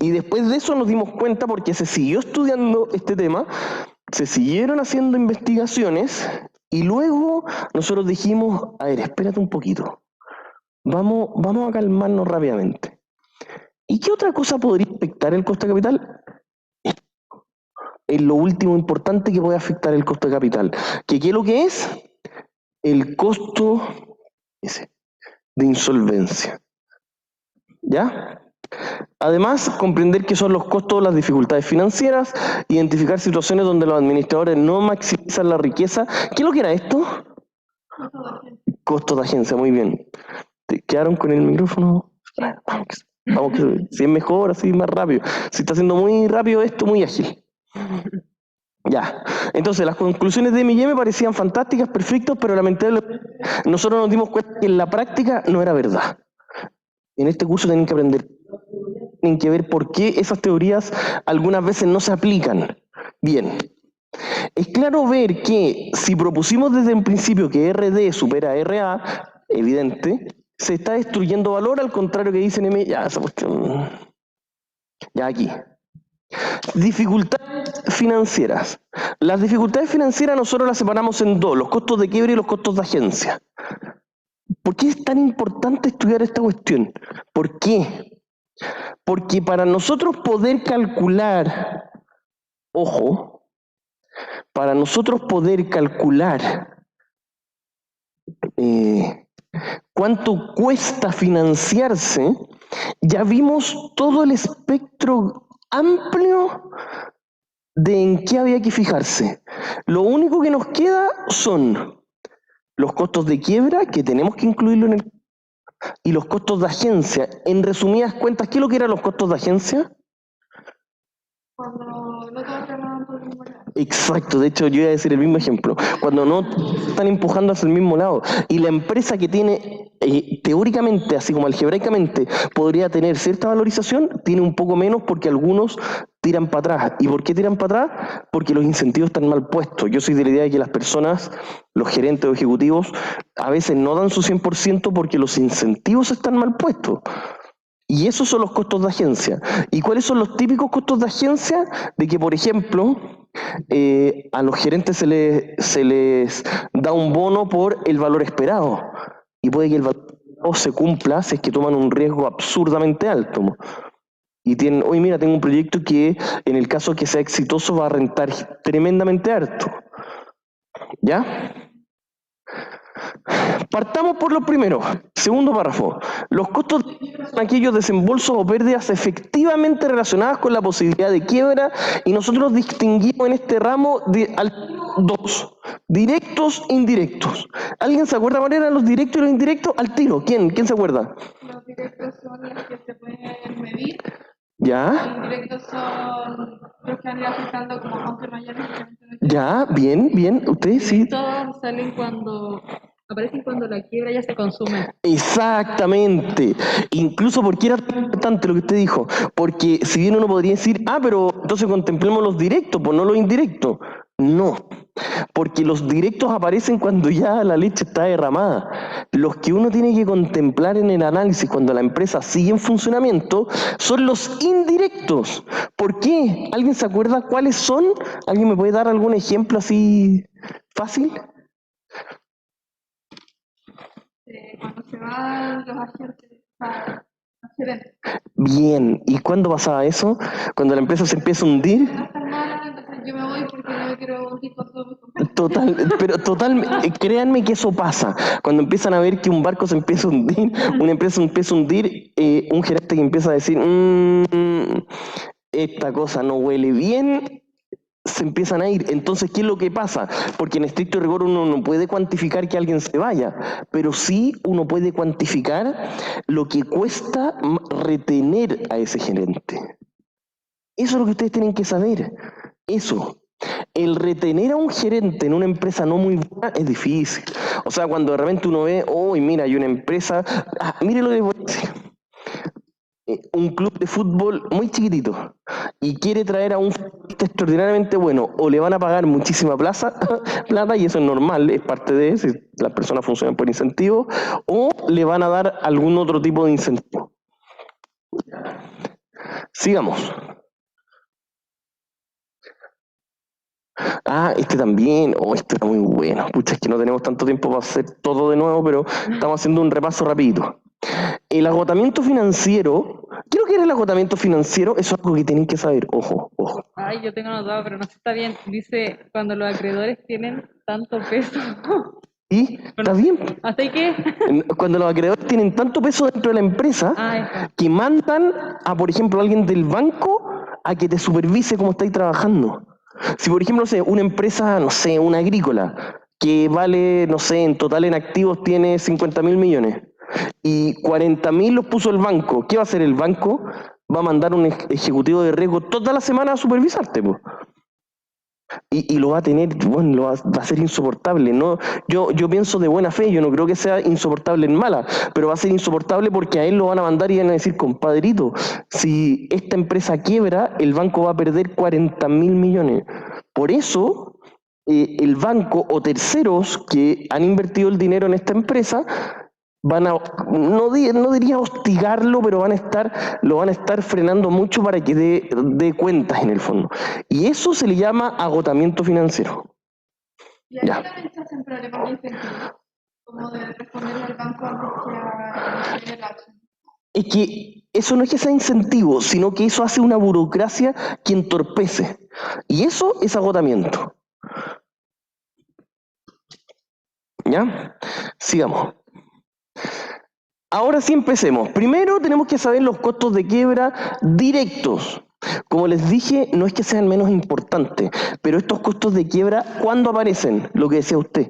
y después de eso nos dimos cuenta, porque se siguió estudiando este tema, se siguieron haciendo investigaciones, y luego nosotros dijimos, a ver, espérate un poquito. Vamos a calmarnos rápidamente. ¿Y qué otra cosa podría afectar el costo de capital? Es lo último importante que puede afectar el costo de capital. ¿Qué es lo que es? El costo de insolvencia. ¿Ya? Además, comprender qué son los costos o las dificultades financieras, identificar situaciones donde los administradores no maximizan la riqueza. ¿Qué es lo que era esto? Costo de agencia, muy bien. ¿Te quedaron con el micrófono? Vamos que si es mejor, así más rápido. Si está haciendo muy rápido esto, muy ágil. Ya. Entonces, las conclusiones de M&M me parecían fantásticas, perfectas, pero lamentablemente nosotros nos dimos cuenta que en la práctica no era verdad. En este curso tienen que aprender, tienen que ver por qué esas teorías algunas veces no se aplican. Bien. Es claro ver que si propusimos desde un principio que RD supera RA, evidente, se está destruyendo valor, al contrario que dicen M, ya esa cuestión. Ya aquí. Dificultades financieras. Las dificultades financieras nosotros las separamos en dos, los costos de quiebra y los costos de agencia. ¿Por qué es tan importante estudiar esta cuestión? ¿Por qué? Porque para nosotros poder calcular, ojo, para nosotros poder calcular cuánto cuesta financiarse, ya vimos todo el espectro amplio de en qué había que fijarse. Lo único que nos queda son los costos de quiebra, que tenemos que incluirlo en el... y los costos de agencia. En resumidas cuentas, ¿qué es lo que eran los costos de agencia? Cuando no todos trabajan por el mismo lado. Exacto, de hecho yo iba a decir el mismo ejemplo, cuando no están empujando hacia el mismo lado y la empresa que tiene teóricamente, así como algebraicamente, podría tener cierta valorización, tiene un poco menos porque algunos tiran para atrás. ¿Y por qué tiran para atrás? Porque los incentivos están mal puestos. Yo soy de la idea de que las personas, los gerentes o ejecutivos, a veces no dan su 100% porque los incentivos están mal puestos. Y esos son los costos de agencia. ¿Y cuáles son los típicos costos de agencia? De que, por ejemplo, a los gerentes se les da un bono por el valor esperado. Y puede que el valor esperado se cumpla si es que toman un riesgo absurdamente alto. Y tienen, oye, mira, tengo un proyecto que en el caso que sea exitoso va a rentar tremendamente alto. ¿Ya? Partamos por lo primero. Segundo párrafo. Los costos son aquellos desembolsos o pérdidas efectivamente relacionadas con la posibilidad de quiebra y nosotros distinguimos en este ramo dos. Directos e indirectos. ¿Alguien se acuerda cuál eran los directos y los indirectos? Al tiro. ¿Quién se acuerda? Los directos son los que se pueden medir. ¿Ya? Los indirectos son los que han ido afectando como aunque no hayan necesariamente. ¿Ya? Bien. ¿Ustedes sí? Todos aparecen cuando la quiebra ya se consume. Exactamente. Incluso porque era tan importante lo que usted dijo. Porque si bien uno podría decir, pero entonces contemplemos los directos, pues no los indirectos. No. Porque los directos aparecen cuando ya la leche está derramada. Los que uno tiene que contemplar en el análisis cuando la empresa sigue en funcionamiento son los indirectos. ¿Por qué? ¿Alguien se acuerda cuáles son? ¿Alguien me puede dar algún ejemplo así fácil? Cuando se van los agentes, los gerentes. Bien, ¿y cuándo pasaba eso? Cuando la empresa se empieza a hundir. No están malas, entonces yo me voy porque no me quiero hundir con todos mis compañeros. Créanme que eso pasa. Cuando empiezan a ver que un barco se empieza a hundir, una empresa se empieza a hundir, un gerente que empieza a decir, esta cosa no huele bien, se empiezan a ir. Entonces, ¿qué es lo que pasa? Porque en estricto rigor uno no puede cuantificar que alguien se vaya, pero sí uno puede cuantificar lo que cuesta retener a ese gerente. Eso es lo que ustedes tienen que saber. Eso. El retener a un gerente en una empresa no muy buena es difícil. O sea, cuando de repente uno ve, mira, hay una empresa, mire lo que les voy a decir. Un club de fútbol muy chiquitito y quiere traer a un futbolista extraordinariamente bueno, o le van a pagar muchísima plata, y eso es normal, es parte de eso, las personas funcionan por incentivo, o le van a dar algún otro tipo de incentivo. Sigamos. Este también, este era muy bueno. Pucha, es que no tenemos tanto tiempo para hacer todo de nuevo, pero estamos haciendo un repaso rapidito. El agotamiento financiero, ¿qué es lo que era el agotamiento financiero? Eso es algo que tienen que saber, ojo. Ay, yo tengo anotado, pero no sé si está bien. Dice, cuando los acreedores tienen tanto peso. ¿Y? ¿Está bien? ¿Así que? Cuando los acreedores tienen tanto peso dentro de la empresa que mandan a, por ejemplo, a alguien del banco a que te supervise cómo estáis trabajando. Si, por ejemplo, una empresa, una agrícola, que vale, en total en activos tiene 50.000 millones y 40.000 los puso el banco, ¿qué va a hacer el banco? Va a mandar un ejecutivo de riesgo toda la semana a supervisarte, pues. Y lo va a tener, va a ser insoportable. ¿No? Yo pienso de buena fe, yo no creo que sea insoportable en mala, pero va a ser insoportable porque a él lo van a mandar y van a decir, compadrito, si esta empresa quiebra, el banco va a perder 40.000 millones. Por eso, el banco o terceros que han invertido el dinero en esta empresa van a, no diría hostigarlo, pero lo van a estar frenando mucho para que dé cuentas en el fondo. Y eso se le llama agotamiento financiero. Y aquí también se hacen problemas de incentivos, como de responderle al banco antes que a la acción. Es que eso no es que sea incentivo, sino que eso hace una burocracia que entorpece. Y eso es agotamiento. ¿Ya? Sigamos. Ahora sí empecemos. Primero tenemos que saber los costos de quiebra directos. Como les dije, no es que sean menos importantes, pero estos costos de quiebra, ¿cuándo aparecen? Lo que decía usted.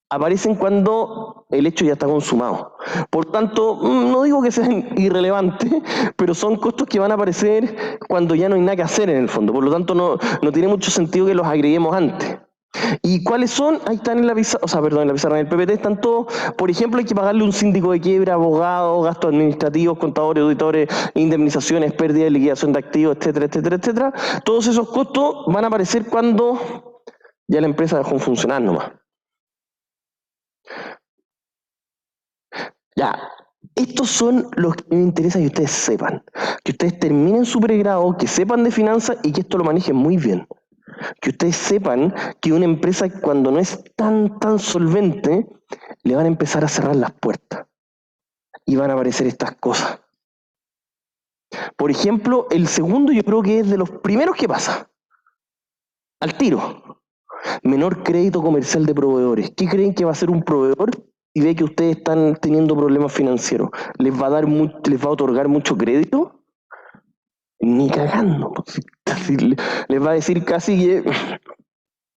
aparecen cuando el hecho ya está consumado. Por tanto, no digo que sean irrelevantes, pero son costos que van a aparecer cuando ya no hay nada que hacer en el fondo. Por lo tanto, no tiene mucho sentido que los agreguemos antes. ¿Y cuáles son? Ahí están en la pizarra, en la pizarra, en el PPT están todos. Por ejemplo, hay que pagarle un síndico de quiebra, abogados, gastos administrativos, contadores, auditores, indemnizaciones, pérdida de liquidación de activos, etcétera, etcétera, etcétera. Todos esos costos van a aparecer cuando ya la empresa dejó de funcionar nomás. Ya, estos son los que me interesa que ustedes sepan. Que ustedes terminen su pregrado, que sepan de finanzas y que esto lo manejen muy bien. Que ustedes sepan que una empresa cuando no es tan solvente, le van a empezar a cerrar las puertas. Y van a aparecer estas cosas. Por ejemplo, el segundo yo creo que es de los primeros que pasa. Al tiro. Menor crédito comercial de proveedores. ¿Qué creen que va a hacer un proveedor y ve que ustedes están teniendo problemas financieros? ¿Les va a otorgar mucho crédito? Ni cagando. Les va a decir casi que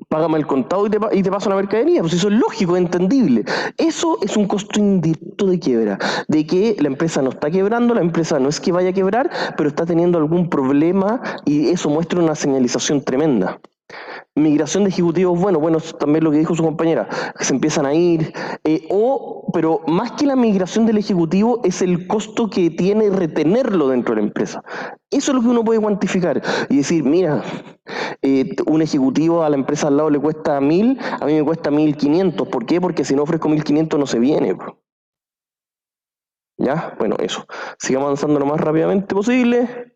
págame el contado y te paso la mercadería. Pues eso es lógico, es entendible. Eso es un costo indirecto de quiebra, de que la empresa no está quebrando, la empresa no es que vaya a quebrar, pero está teniendo algún problema y eso muestra una señalización tremenda. Migración de ejecutivos, bueno, también lo que dijo su compañera, que se empiezan a ir, pero más que la migración del ejecutivo es el costo que tiene retenerlo dentro de la empresa. Eso es lo que uno puede cuantificar y decir, mira, un ejecutivo a la empresa al lado le cuesta 1.000, a mí me cuesta 1.500. ¿Por qué? Porque si no ofrezco 1.500 no se viene. ¿Ya? Bueno, eso. Sigamos avanzando lo más rápidamente posible.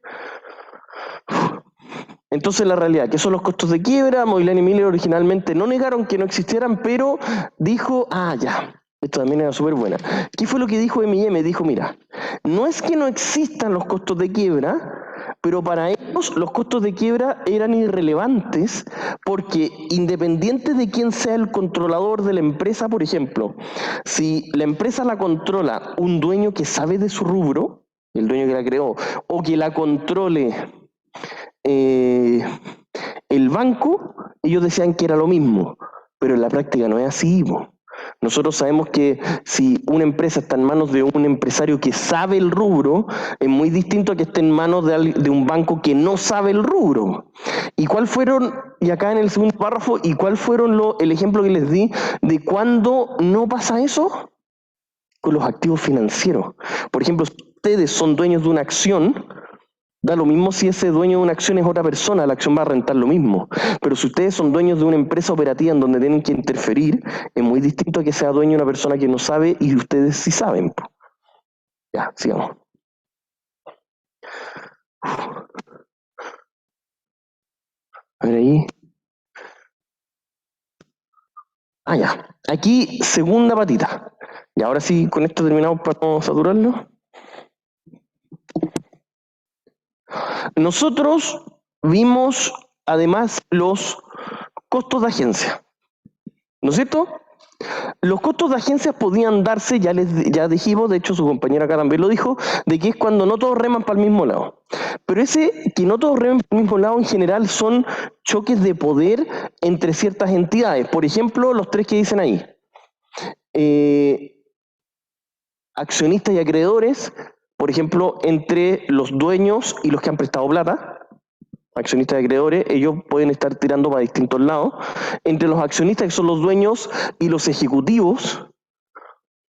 Entonces la realidad, ¿qué son los costos de quiebra? Mobilian y Miller originalmente no negaron que no existieran, pero dijo, ya, esto también era súper buena. ¿Qué fue lo que dijo M&M? Dijo, mira, no es que no existan los costos de quiebra, pero para ellos los costos de quiebra eran irrelevantes porque independiente de quién sea el controlador de la empresa, por ejemplo, si la empresa la controla un dueño que sabe de su rubro, el dueño que la creó, o que la controle el banco, ellos decían que era lo mismo, pero en la práctica no es así. Nosotros sabemos que si una empresa está en manos de un empresario que sabe el rubro, es muy distinto a que esté en manos de un banco que no sabe el rubro. ¿Y cuál fueron, y acá en el segundo párrafo, y cuál fueron el ejemplo que les di de cuándo no pasa eso? Con los activos financieros. Por ejemplo, si ustedes son dueños de una acción, da lo mismo si ese dueño de una acción es otra persona, la acción va a rentar lo mismo. Pero si ustedes son dueños de una empresa operativa en donde tienen que interferir, es muy distinto a que sea dueño de una persona que no sabe y ustedes sí saben. Ya, sigamos. A ver ahí. Ya. Aquí, segunda patita. Y ahora sí, con esto terminamos para no saturarlo. Nosotros vimos además los costos de agencia, ¿no es cierto? Los costos de agencias podían darse, ya dijimos, de hecho su compañera acá también lo dijo, de que es cuando no todos reman para el mismo lado. Pero ese que no todos reman para el mismo lado en general son choques de poder entre ciertas entidades. Por ejemplo, los tres que dicen ahí. Accionistas y acreedores, por ejemplo, entre los dueños y los que han prestado plata. Accionistas y acreedores, ellos pueden estar tirando para distintos lados. Entre los accionistas, que son los dueños, y los ejecutivos,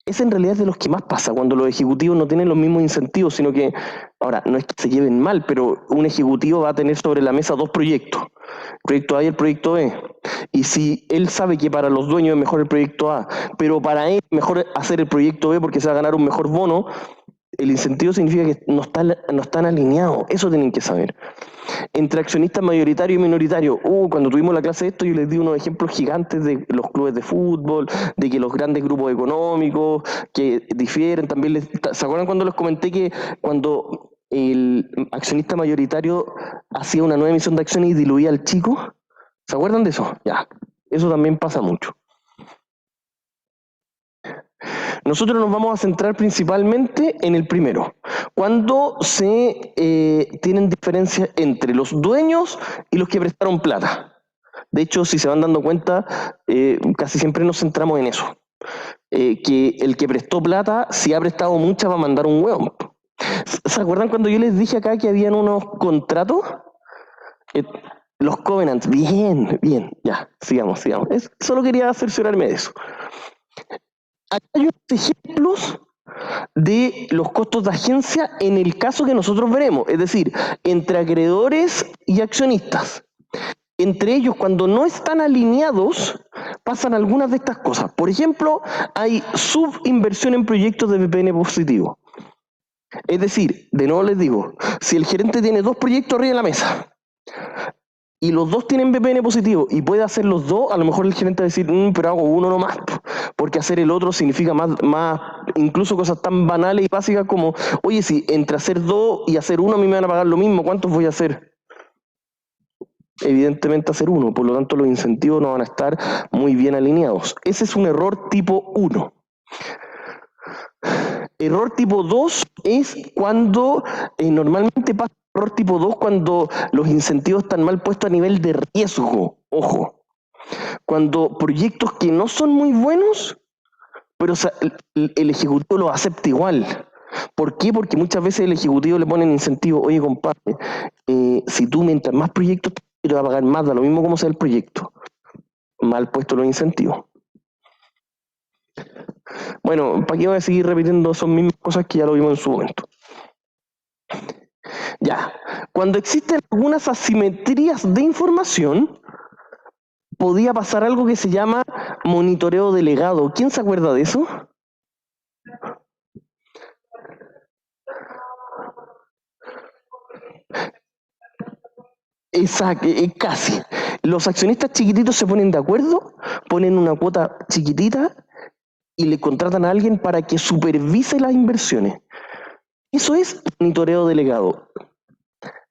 es en realidad de los que más pasa, cuando los ejecutivos no tienen los mismos incentivos, sino que, ahora, no es que se lleven mal, pero un ejecutivo va a tener sobre la mesa dos proyectos, el proyecto A y el proyecto B. Y si él sabe que para los dueños es mejor el proyecto A, pero para él es mejor hacer el proyecto B porque se va a ganar un mejor bono, el incentivo significa que no están alineados, eso tienen que saber. Entre accionistas mayoritarios y minoritarios, cuando tuvimos la clase de esto yo les di unos ejemplos gigantes de los clubes de fútbol, de que los grandes grupos económicos que difieren, también ¿se acuerdan cuando les comenté que cuando el accionista mayoritario hacía una nueva emisión de acciones y diluía al chico? ¿Se acuerdan de eso? Ya, eso también pasa mucho. Nosotros nos vamos a centrar principalmente en el primero, cuando se tienen diferencias entre los dueños y los que prestaron plata. De hecho, si se van dando cuenta, casi siempre nos centramos en eso. Que el que prestó plata, si ha prestado mucha, va a mandar un hueón. ¿Se acuerdan cuando yo les dije acá que habían unos contratos? Los covenants, bien, ya, sigamos. Solo quería cerciorarme de eso. Acá hay unos ejemplos de los costos de agencia en el caso que nosotros veremos, es decir, entre acreedores y accionistas. Entre ellos, cuando no están alineados, pasan algunas de estas cosas. Por ejemplo, hay subinversión en proyectos de VPN positivo. Es decir, de nuevo les digo, si el gerente tiene 2 proyectos arriba de la mesa y los 2 tienen VPN positivo y puede hacer los 2, a lo mejor el gerente va a decir, pero hago uno nomás, porque hacer el otro significa más, incluso cosas tan banales y básicas como, oye, si entre hacer 2 y hacer 1 a mí me van a pagar lo mismo, ¿cuántos voy a hacer? Evidentemente hacer 1, por lo tanto los incentivos no van a estar muy bien alineados. Ese es un error tipo 1. Error tipo 2 es cuando normalmente pasa error tipo 2 cuando los incentivos están mal puestos a nivel de riesgo. Ojo. Cuando proyectos que no son muy buenos, pero o sea, el ejecutivo los acepta igual. ¿Por qué? Porque muchas veces el ejecutivo le pone en incentivo, oye compadre, si tú mientras más proyectos te va a pagar más, da lo mismo como sea el proyecto. Mal puesto los incentivos. Bueno, ¿para qué voy a seguir repitiendo esas mismas cosas que ya lo vimos en su momento? Ya, cuando existen algunas asimetrías de información, podía pasar algo que se llama monitoreo delegado. ¿Quién se acuerda de eso? Exacto, casi. Los accionistas chiquititos se ponen de acuerdo, ponen una cuota chiquitita y le contratan a alguien para que supervise las inversiones. Eso es monitoreo delegado.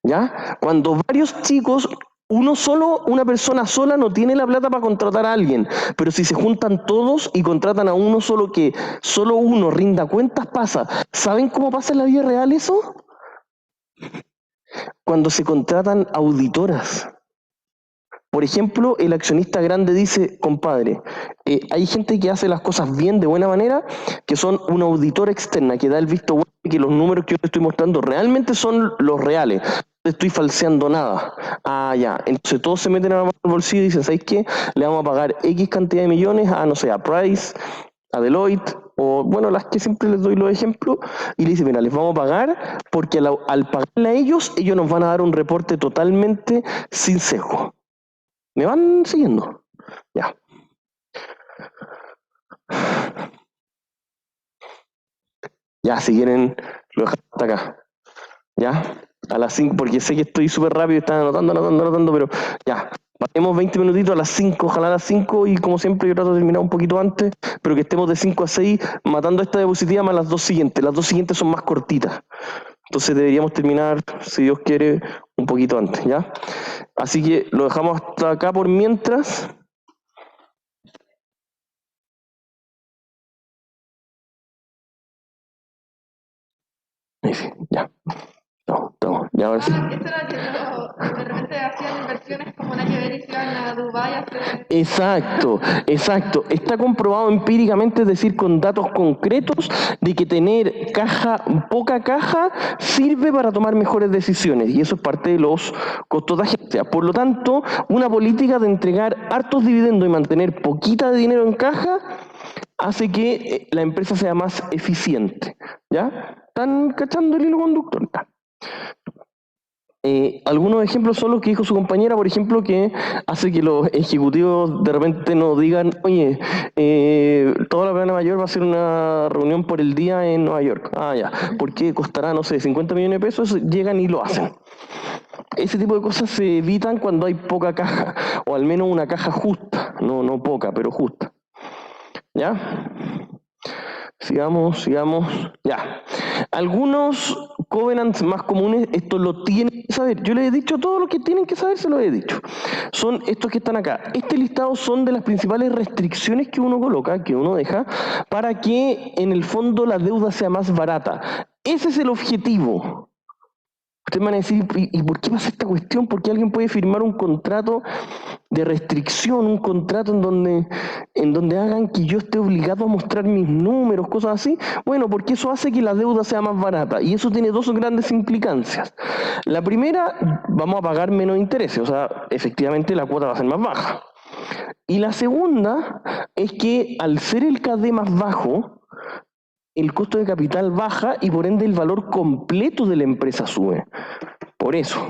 ¿Ya? Cuando varios chicos, una persona sola no tiene la plata para contratar a alguien, pero si se juntan todos y contratan a uno solo, que solo uno rinda cuentas, pasa. ¿Saben cómo pasa en la vida real eso? Cuando se contratan auditoras. Por ejemplo, el accionista grande dice, compadre, hay gente que hace las cosas bien, de buena manera, que son una auditora externa, que da el visto bueno y que los números que yo te estoy mostrando realmente son los reales. No estoy falseando nada. Ah, ya. Entonces todos se meten a la bolsillo y dicen, ¿sabéis qué? Le vamos a pagar X cantidad de millones a, no sé, a Price, a Deloitte, o bueno, las que siempre les doy los ejemplos, y le dicen, mira, les vamos a pagar porque al pagarle a ellos nos van a dar un reporte totalmente sin sesgo. ¿Me van siguiendo? Ya. Ya, si quieren, lo dejamos hasta acá. Ya, a las 5, porque sé que estoy súper rápido, están anotando, pero ya. Pasemos 20 minutitos a las 5, ojalá a las 5, y como siempre yo trato de terminar un poquito antes, pero que estemos de 5 a 6, matando esta diapositiva más las 2 siguientes. Las 2 siguientes son más cortitas. Entonces deberíamos terminar, si Dios quiere, un poquito antes, ¿ya? Así que lo dejamos hasta acá por mientras. Ya. No, ya ahora sí. Esto era que de repente hacían inversiones como nada que ver y se iban a Dubái a hacer... Exacto. Está comprobado empíricamente, es decir, con datos concretos, de que tener poca caja, sirve para tomar mejores decisiones, y eso es parte de los costos de agencia. Por lo tanto, una política de entregar hartos dividendos y mantener poquita de dinero en caja hace que la empresa sea más eficiente. ¿Ya? ¿Están cachando el hilo conductor? Algunos ejemplos son los que dijo su compañera, por ejemplo, que hace que los ejecutivos de repente nos digan, oye, toda la plana mayor va a hacer una reunión por el día en Nueva York. Ah, ya, porque costará, no sé, 50 millones de pesos, llegan y lo hacen. Ese tipo de cosas se evitan cuando hay poca caja, o al menos una caja justa, no poca, pero justa. ¿Ya? Sigamos, ya. Algunos covenants más comunes, esto lo tienen que saber. Yo les he dicho todo lo que tienen que saber, se lo he dicho. Son estos que están acá. Este listado son de las principales restricciones que uno coloca, que uno deja, para que en el fondo la deuda sea más barata. Ese es el objetivo. Ustedes van a decir, ¿y por qué pasa esta cuestión? ¿Por qué alguien puede firmar un contrato de restricción, un contrato en donde hagan que yo esté obligado a mostrar mis números, cosas así? Bueno, porque eso hace que la deuda sea más barata y eso tiene dos grandes implicancias. La primera, vamos a pagar menos intereses, o sea, efectivamente la cuota va a ser más baja. Y la segunda es que al ser el KD más bajo, el costo de capital baja y por ende el valor completo de la empresa sube. Por eso.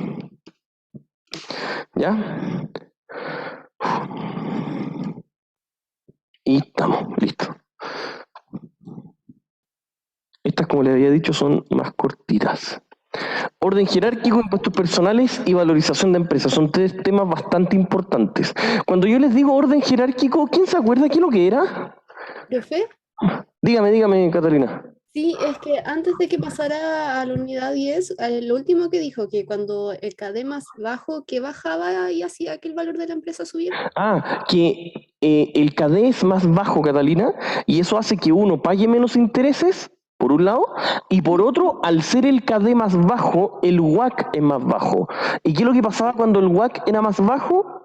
¿Ya? Y estamos, listos. Estas, como les había dicho, son más cortitas. Orden jerárquico, impuestos personales y valorización de empresas. Son tres temas bastante importantes. Cuando yo les digo orden jerárquico, ¿quién se acuerda qué es lo que era? ¿Profe? Dígame, Catalina. Sí, es que antes de que pasara a la unidad 10, lo último que dijo, que cuando el KD más bajo, que bajaba y hacía que el valor de la empresa subiera. Que el KD es más bajo, Catalina, y eso hace que uno pague menos intereses, por un lado, y por otro, al ser el KD más bajo, el WACC es más bajo. ¿Y qué es lo que pasaba cuando el WACC era más bajo?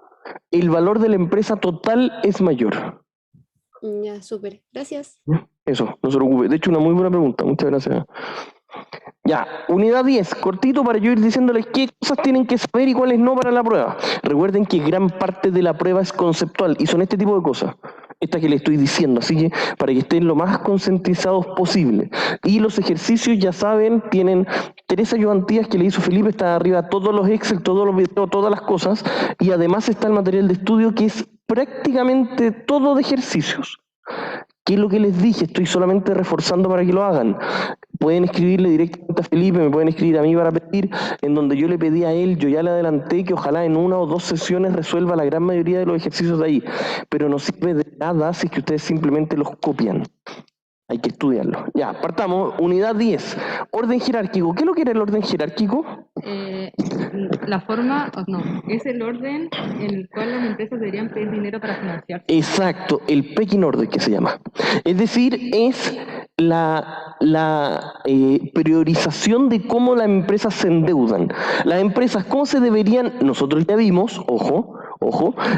El valor de la empresa total es mayor. Ya, súper. Gracias. Eso, no se preocupe. De hecho, una muy buena pregunta. Muchas gracias. Ya, unidad 10, cortito para yo ir diciéndoles qué cosas tienen que saber y cuáles no para la prueba. Recuerden que gran parte de la prueba es conceptual y son este tipo de cosas. Esta que les estoy diciendo, así que para que estén lo más concientizados posible. Y los ejercicios, ya saben, tienen 3 ayudantías que le hizo Felipe, está arriba todos los Excel, todos los videos, todas las cosas. Y además está el material de estudio que es prácticamente todo de ejercicios. ¿Qué es lo que les dije? Estoy solamente reforzando para que lo hagan. Pueden escribirle directamente a Felipe, me pueden escribir a mí para pedir, en donde yo le pedí a él, yo ya le adelanté que ojalá en 1 o 2 sesiones resuelva la gran mayoría de los ejercicios de ahí, pero no sirve de nada si es que ustedes simplemente los copian. Hay que estudiarlo. Ya, partamos. Unidad 10. Orden jerárquico. ¿Qué es lo que era el orden jerárquico? La forma, no, es el orden en el cual las empresas deberían pedir dinero para financiarse. Exacto, el pecking order que se llama. Es decir, es la priorización de cómo las empresas se endeudan. Las empresas, ¿cómo se deberían? Nosotros ya vimos, ojo,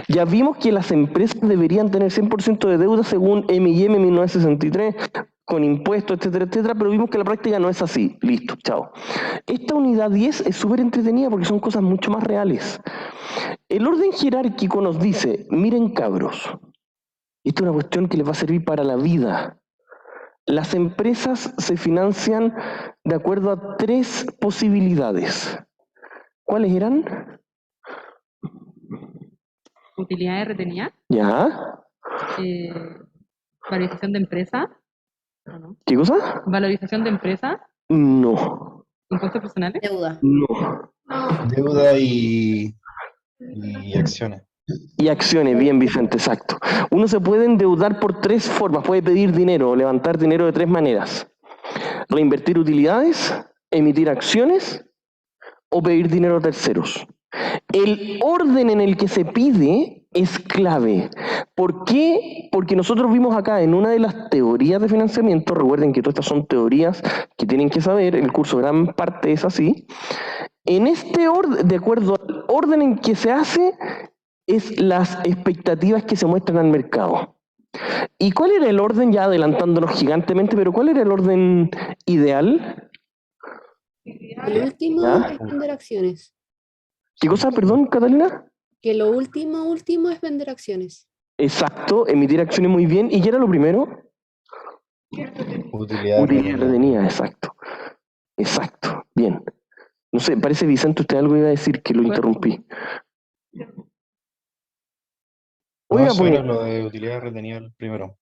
ya vimos que las empresas deberían tener 100% de deuda según M&M 1963, con impuestos, etcétera, etcétera, pero vimos que la práctica no es así. Listo, chao. Esta unidad 10 es súper entretenida porque son cosas mucho más reales. El orden jerárquico nos dice, miren cabros, esta es una cuestión que les va a servir para la vida. Las empresas se financian de acuerdo a 3 posibilidades. ¿Cuáles eran? Utilidades retenidas, ¿Ya? valorización de empresa, ¿o no? ¿Qué cosa? Valorización de empresa, No. impuestos personales. Deuda. No. Deuda y acciones. Y acciones, bien Vicente, exacto. Uno se puede endeudar por 3 formas, puede pedir dinero o levantar dinero de 3 maneras. Reinvertir utilidades, emitir acciones o pedir dinero a terceros. El orden en el que se pide es clave. ¿Por qué? Porque nosotros vimos acá en una de las teorías de financiamiento, recuerden que todas estas son teorías que tienen que saber, el curso gran parte es así. En este orden, de acuerdo al orden en que se hace, es las expectativas que se muestran al mercado. ¿Y cuál era el orden, ya adelantándonos gigantemente, pero cuál era el orden ideal? El último ¿Ya? es vender acciones. ¿Qué cosa, perdón, Catalina? Que lo último es vender acciones. Exacto, emitir acciones muy bien. ¿Y qué era lo primero? Utilidad Utilidad retenida, exacto. Exacto, bien. No sé, parece Vicente, usted algo iba a decir que lo interrumpí. Oiga, eso pues. era lo de utilidad retenida el primero.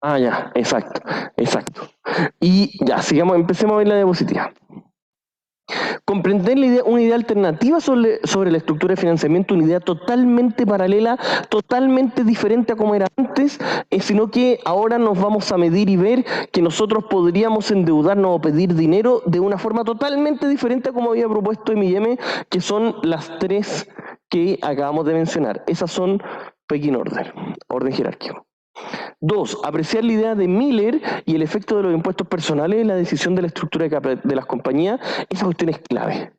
Ah, ya, exacto. Y ya, sigamos, empecemos a ver la diapositiva. Comprender una idea alternativa sobre la estructura de financiamiento, una idea totalmente paralela, totalmente diferente a como era antes, sino que ahora nos vamos a medir y ver que nosotros podríamos endeudarnos o pedir dinero de una forma totalmente diferente a como había propuesto M&M, que son las 3 que acabamos de mencionar. Esas son pecking order, orden jerárquico. 2. Apreciar la idea de Miller y el efecto de los impuestos personales en la decisión de la estructura de las compañías. Esa cuestión es clave.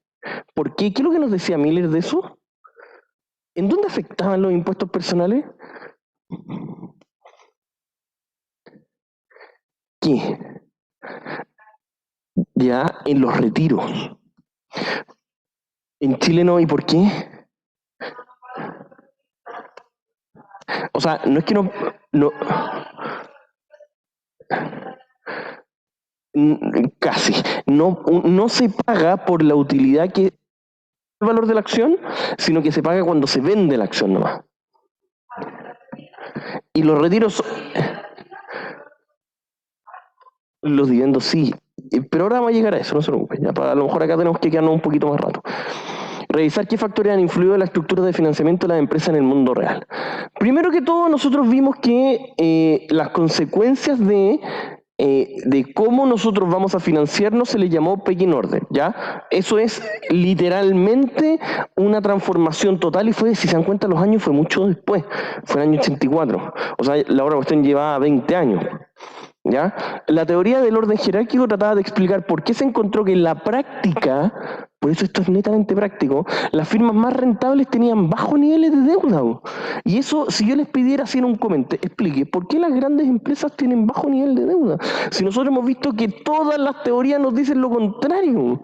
¿Por qué? ¿Qué es lo que nos decía Miller de eso? ¿En dónde afectaban los impuestos personales? ¿Qué? Ya en los retiros. En Chile no, ¿y por qué? O sea, no es que no casi, no se paga por la utilidad que es el valor de la acción, sino que se paga cuando se vende la acción nomás. Y los retiros, los dividendos sí, pero ahora vamos a llegar a eso, no se preocupen, ya a lo mejor acá tenemos que quedarnos un poquito más rato. Revisar qué factores han influido en la estructura de financiamiento de las empresas en el mundo real. Primero que todo, nosotros vimos que las consecuencias de cómo nosotros vamos a financiarnos se le llamó pecking order, ¿ya? Eso es literalmente una transformación total y fue, si se dan cuenta, los años fue mucho después, fue el año 84, o sea, la otra cuestión llevaba 20 años. ¿Ya? La teoría del orden jerárquico trataba de explicar por qué se encontró que en la práctica, por eso esto es netamente práctico, las firmas más rentables tenían bajos niveles de deuda. Y eso, si yo les pidiera hacer un comentario, explique, ¿por qué las grandes empresas tienen bajo nivel de deuda? Si nosotros hemos visto que todas las teorías nos dicen lo contrario.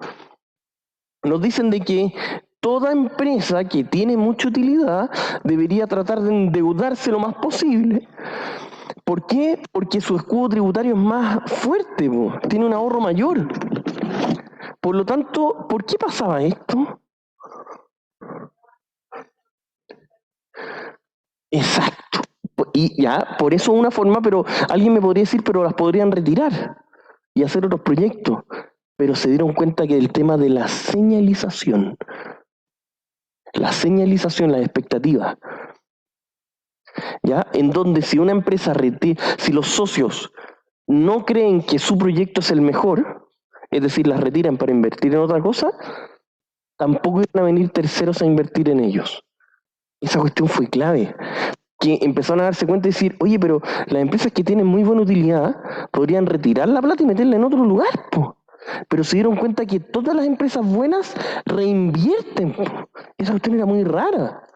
Nos dicen de que toda empresa que tiene mucha utilidad debería tratar de endeudarse lo más posible. ¿Por qué? Porque su escudo tributario es más fuerte, tiene un ahorro mayor. Por lo tanto, ¿por qué pasaba esto? Exacto. Y ya, por eso una forma, pero alguien me podría decir, pero las podrían retirar y hacer otros proyectos. Pero se dieron cuenta que el tema de la señalización, las expectativas, ¿ya? En donde si una empresa si los socios no creen que su proyecto es el mejor, es decir, las retiran para invertir en otra cosa, tampoco iban a venir terceros a invertir en ellos. Esa cuestión fue clave. Que empezaron a darse cuenta y decir, oye, pero las empresas que tienen muy buena utilidad podrían retirar la plata y meterla en otro lugar, po. Pero se dieron cuenta que todas las empresas buenas reinvierten, po. Esa cuestión era muy rara.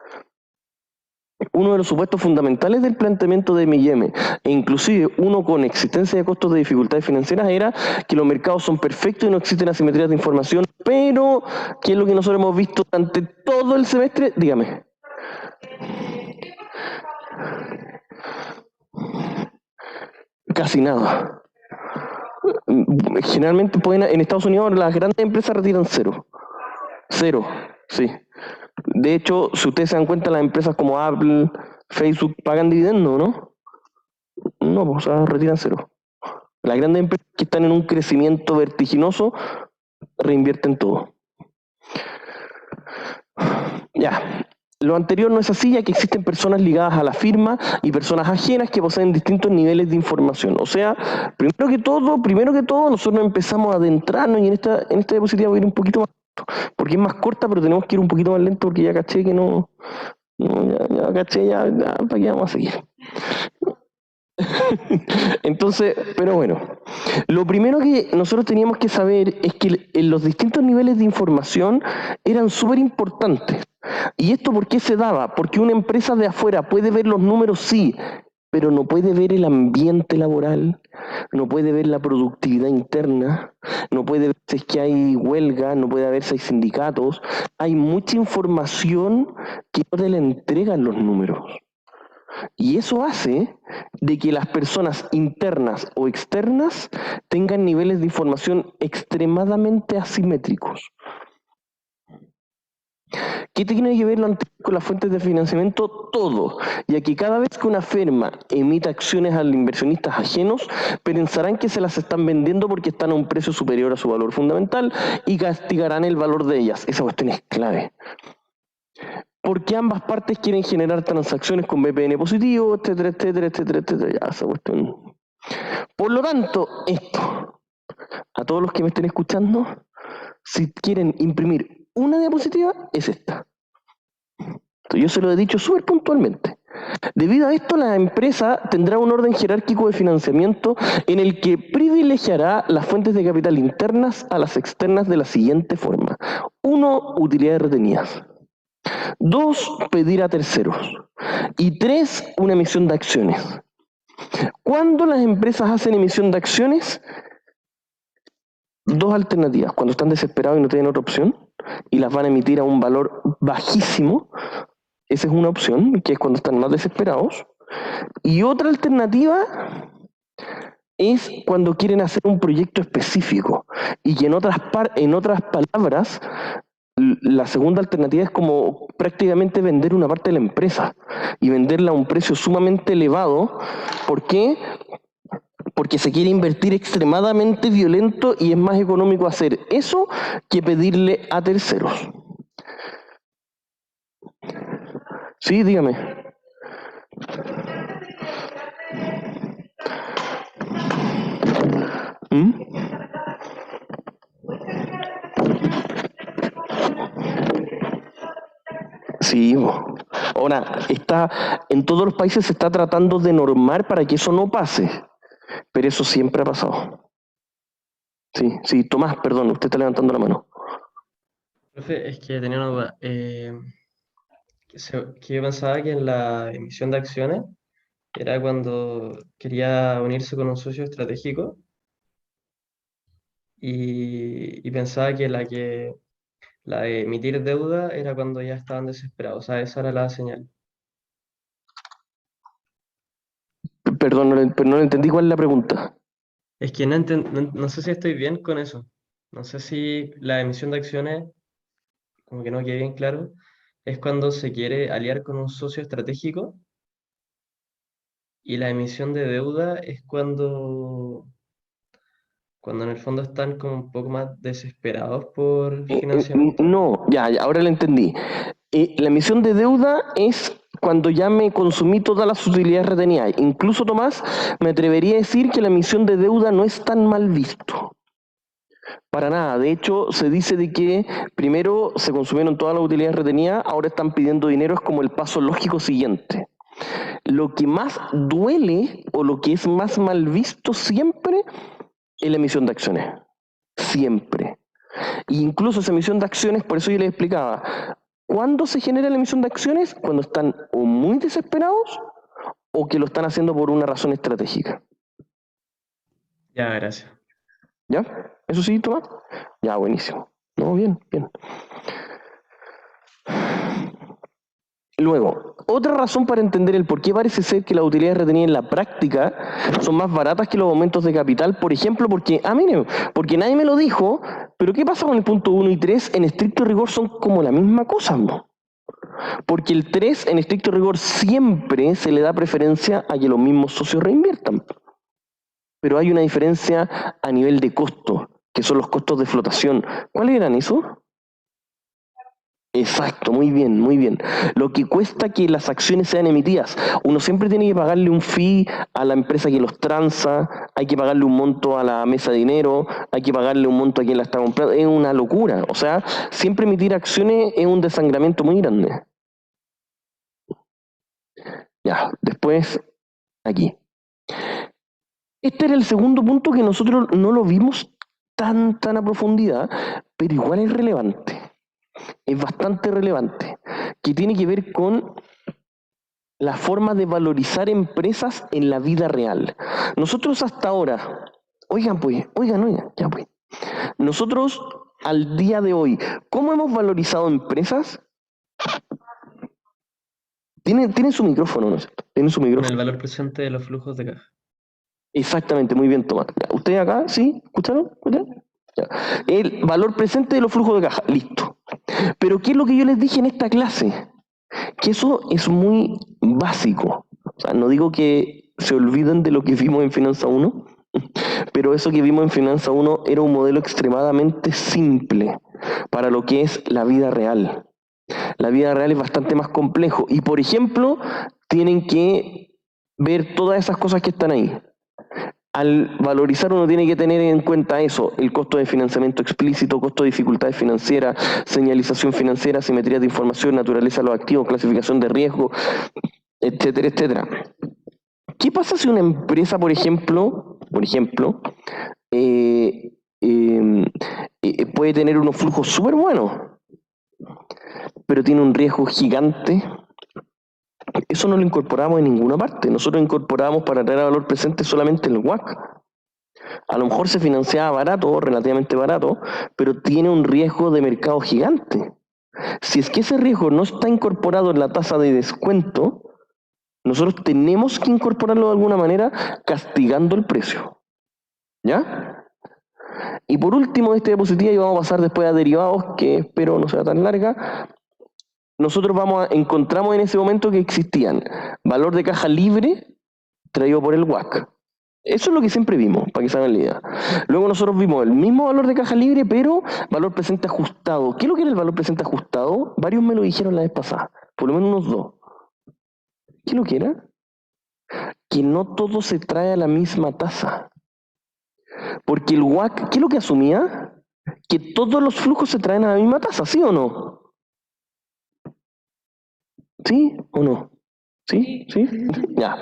Uno de los supuestos fundamentales del planteamiento de M&M, e inclusive uno con existencia de costos de dificultades financieras, era que los mercados son perfectos y no existen asimetrías de información, pero ¿qué es lo que nosotros hemos visto durante todo el semestre? Dígame. Casi nada. Generalmente en Estados Unidos las grandes empresas retiran cero. Cero, sí. De hecho, si ustedes se dan cuenta, las empresas como Apple, Facebook pagan dividendos, ¿no? No, pues, o sea, retiran cero. Las grandes empresas que están en un crecimiento vertiginoso reinvierten todo. Ya. Lo anterior no es así, ya que existen personas ligadas a la firma y personas ajenas que poseen distintos niveles de información. O sea, primero que todo, nosotros empezamos a adentrarnos y en esta diapositiva voy a ir un poquito más lento, porque es más corta, pero tenemos que ir un poquito más lento porque ya caché que ¿para qué vamos a seguir? Entonces, pero bueno, lo primero que nosotros teníamos que saber es que los distintos niveles de información eran súper importantes. ¿Y esto por qué se daba? Porque una empresa de afuera puede ver los números, sí, pero no puede ver el ambiente laboral, no puede ver la productividad interna, no puede ver si es que hay huelga, no puede ver si hay sindicatos. Hay mucha información que no te la entregan los números. Y eso hace de que las personas internas o externas tengan niveles de información extremadamente asimétricos. ¿Qué tiene que ver lo anterior con las fuentes de financiamiento? Todo, ya que cada vez que una firma emita acciones a los inversionistas ajenos, pensarán que se las están vendiendo porque están a un precio superior a su valor fundamental y castigarán el valor de ellas. Esa cuestión es clave. Porque ambas partes quieren generar transacciones con BPN positivo, etcétera. Ya, esa cuestión. Por lo tanto, esto, a todos los que me estén escuchando, si quieren imprimir una diapositiva, es esta. Yo se lo he dicho súper puntualmente. Debido a esto, la empresa tendrá un orden jerárquico de financiamiento en el que privilegiará las fuentes de capital internas a las externas de la siguiente forma. 1. Utilidades retenidas. 2. Pedir a terceros. Y 3. Una emisión de acciones. Cuando las empresas hacen emisión de acciones, dos alternativas. Cuando están desesperados y no tienen otra opción, y las van a emitir a un valor bajísimo, esa es una opción, que es cuando están más desesperados. Y otra alternativa es cuando quieren hacer un proyecto específico, y que en otras palabras, la segunda alternativa es como prácticamente vender una parte de la empresa y venderla a un precio sumamente elevado. ¿Por qué? Porque se quiere invertir extremadamente violento y es más económico hacer eso que pedirle a terceros. Sí, dígame. Sí, ahora, en todos los países se está tratando de normar para que eso no pase, pero eso siempre ha pasado. Sí, Tomás, perdón, usted está levantando la mano. Profe, es que tenía una duda. Que yo pensaba que en la emisión de acciones era cuando quería unirse con un socio estratégico y pensaba que la de emitir deuda era cuando ya estaban desesperados. O sea, esa era la señal. Perdón, pero no entendí cuál es la pregunta. Es que no sé si estoy bien con eso. No sé si la emisión de acciones, como que no quedé bien claro, es cuando se quiere aliar con un socio estratégico y la emisión de deuda es cuando en el fondo están como un poco más desesperados por financiamiento. No, ya, ahora lo entendí. La emisión de deuda es cuando ya me consumí todas las utilidades retenidas. Incluso, Tomás, me atrevería a decir que la emisión de deuda no es tan mal visto. Para nada. De hecho, se dice de que primero se consumieron todas las utilidades retenidas, ahora están pidiendo dinero, es como el paso lógico siguiente. Lo que más duele o lo que es más mal visto siempre es la emisión de acciones. Siempre. E incluso esa emisión de acciones, por eso yo les explicaba, ¿cuándo se genera la emisión de acciones? Cuando están o muy desesperados o que lo están haciendo por una razón estratégica. Ya, gracias. ¿Ya? ¿Eso sí, Tomás? Ya, buenísimo. No, bien. Luego, otra razón para entender el por qué parece ser que las utilidades retenidas en la práctica son más baratas que los aumentos de capital, por ejemplo, porque nadie me lo dijo, pero ¿qué pasa con el punto 1 y 3? En estricto rigor son como la misma cosa, ¿no? Porque el 3, en estricto rigor, siempre se le da preferencia a que los mismos socios reinviertan. Pero hay una diferencia a nivel de costo, que son los costos de flotación. ¿Cuáles eran esos? Exacto, muy bien. Lo que cuesta que las acciones sean emitidas. Uno siempre tiene que pagarle un fee a la empresa que los transa, hay que pagarle un monto a la mesa de dinero, hay que pagarle un monto a quien la está comprando. Es una locura. O sea, siempre emitir acciones es un desangramiento muy grande. Ya, después, aquí. Este era el segundo punto que nosotros no lo vimos tan a profundidad, pero igual es relevante. Es bastante relevante, que tiene que ver con la forma de valorizar empresas en la vida real. Nosotros hasta ahora, oigan, ya pues. Nosotros al día de hoy, ¿cómo hemos valorizado empresas? Tienen su micrófono, ¿no es cierto? Tienen su Con micrófono. el valor presente de los flujos de caja. Exactamente, muy bien, Tomás. ¿Ustedes acá? ¿Sí? ¿Escucharon? Ya. El valor presente de los flujos de caja, listo. Pero ¿qué es lo que yo les dije en esta clase? Que eso es muy básico. O sea, no digo que se olviden de lo que vimos en Finanza 1, pero eso que vimos en Finanza 1 era un modelo extremadamente simple para lo que es la vida real. La vida real es bastante más complejo y, por ejemplo, tienen que ver todas esas cosas que están ahí. Al valorizar uno tiene que tener en cuenta eso, el costo de financiamiento explícito, costo de dificultades financieras, señalización financiera, simetría de información, naturaleza de los activos, clasificación de riesgo, etcétera, etcétera. ¿Qué pasa si una empresa, por ejemplo, puede tener unos flujos súper buenos, pero tiene un riesgo gigante? Eso no lo incorporamos en ninguna parte. Nosotros incorporamos para traer a valor presente solamente el WACC. A lo mejor se financiaba barato, relativamente barato, pero tiene un riesgo de mercado gigante. Si es que ese riesgo no está incorporado en la tasa de descuento, nosotros tenemos que incorporarlo de alguna manera castigando el precio. ¿Ya? Y por último de esta diapositiva, y vamos a pasar después a derivados, que espero no sea tan larga, nosotros encontramos en ese momento que existían valor de caja libre traído por el WACC. Eso es lo que siempre vimos, para que se hagan la idea. Luego nosotros vimos el mismo valor de caja libre, pero valor presente ajustado. ¿Qué es lo que era el valor presente ajustado? Varios me lo dijeron la vez pasada, por lo menos unos 2. ¿Qué es lo que era? Que no todo se trae a la misma tasa. Porque el WACC, ¿qué es lo que asumía? Que todos los flujos se traen a la misma tasa, ¿sí o no? ¿Sí o no? ¿Sí? ¿Sí? Ya.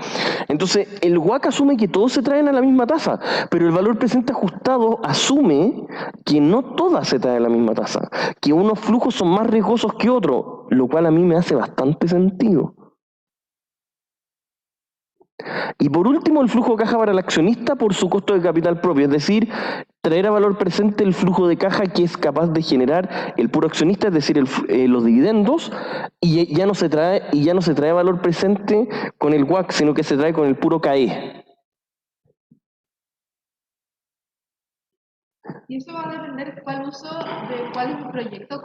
Entonces, el WACC asume que todos se traen a la misma tasa, pero el valor presente ajustado asume que no todas se traen a la misma tasa, que unos flujos son más riesgosos que otros, lo cual a mí me hace bastante sentido. Y por último, el flujo de caja para el accionista por su costo de capital propio, es decir, traer a valor presente el flujo de caja que es capaz de generar el puro accionista, es decir, los dividendos, y ya no se trae valor presente con el WACC, sino que se trae con el puro CAE. Y eso va a depender de cuál uso, de cuál es el proyecto,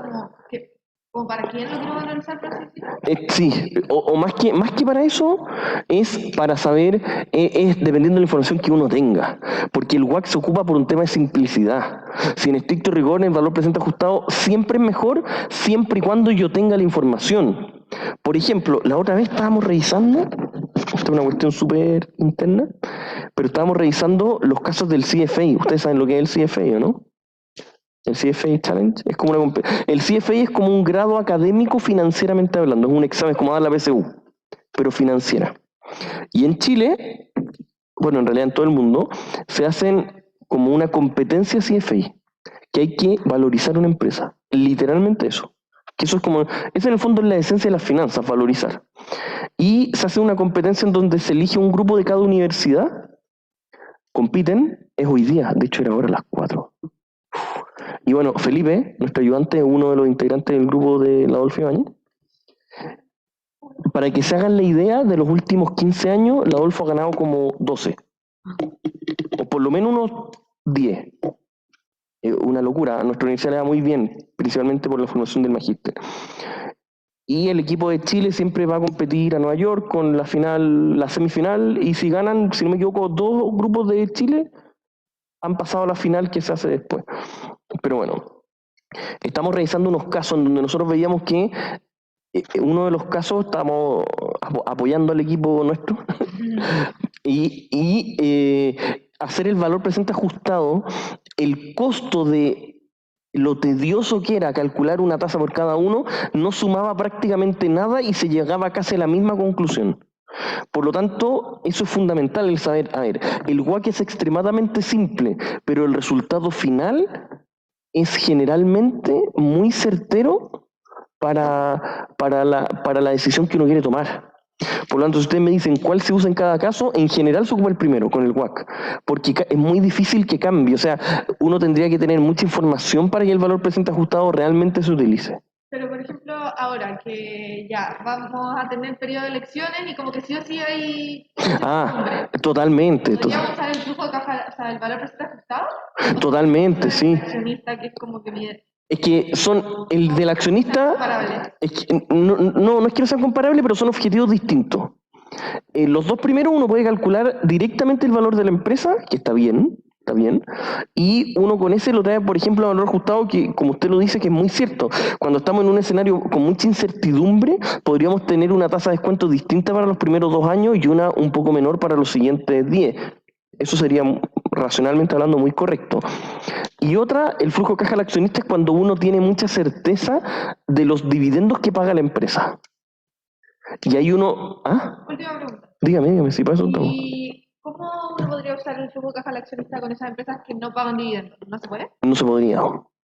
como para quién lo quiero valorizar, por así decirlo. Sí, o más que para eso, es para saber, es dependiendo de la información que uno tenga, porque el WACC se ocupa por un tema de simplicidad. Si en estricto rigor el valor presente ajustado siempre es mejor, siempre y cuando yo tenga la información. Por ejemplo, la otra vez estábamos revisando, esta es una cuestión súper interna, pero estábamos revisando los casos del CFA. Ustedes saben lo que es el CFA, ¿o no? El CFA Challenge es como el CFA es como un grado académico financieramente hablando, es un examen, es como dar la PSU, pero financiera. Y en Chile, bueno, en realidad en todo el mundo, se hacen como una competencia CFA, que hay que valorizar una empresa, literalmente eso. Que eso es en el fondo es la esencia de las finanzas, valorizar. Y se hace una competencia en donde se elige un grupo de cada universidad, compiten, es hoy día, de hecho era ahora a las 4. Y bueno, Felipe, nuestro ayudante, es uno de los integrantes del grupo de la Adolfo Ibáñez. Para que se hagan la idea, de los últimos 15 años, la Adolfo ha ganado como 12. O por lo menos unos 10. Una locura. A nuestra universidad le va muy bien, principalmente por la formación del magíster. Y el equipo de Chile siempre va a competir a Nueva York con la semifinal, y si ganan, si no me equivoco, 2 grupos de Chile, han pasado a la final que se hace después. Pero bueno, estamos revisando unos casos en donde nosotros veíamos que uno de los casos, estábamos apoyando al equipo nuestro, y hacer el valor presente ajustado, el costo de lo tedioso que era calcular una tasa por cada uno, no sumaba prácticamente nada y se llegaba casi a la misma conclusión. Por lo tanto, eso es fundamental, el saber, el WACC es extremadamente simple, pero el resultado final es generalmente muy certero para la decisión que uno quiere tomar. Por lo tanto, si ustedes me dicen cuál se usa en cada caso, en general se ocupa el primero, con el WACC, porque es muy difícil que cambie. O sea, uno tendría que tener mucha información para que el valor presente ajustado realmente se utilice. Pero, por ejemplo, ahora que ya vamos a tener periodo de elecciones y como que sí o sí hay... Totalmente. ¿Podríamos usar el flujo de caja, o sea, el valor presente ajustado? Totalmente, sí. El accionista, que es como que mide... Es que el del accionista, no es que no sean comparables, pero son objetivos distintos. Los dos primeros uno puede calcular directamente el valor de la empresa, que está bien, y uno con ese lo trae, por ejemplo, a valor ajustado, que como usted lo dice, que es muy cierto. Cuando estamos en un escenario con mucha incertidumbre, podríamos tener una tasa de descuento distinta para los primeros 2 años y una un poco menor para los siguientes 10. Eso sería, racionalmente hablando, muy correcto. Y otra, el flujo de caja al accionista, es cuando uno tiene mucha certeza de los dividendos que paga la empresa. Y hay uno... ¿Ah? Última pregunta. Dígame, si para eso estamos. ¿Y cómo uno podría usar el flujo de caja al accionista con esas empresas que no pagan dividendos? ¿No se puede? No se podría.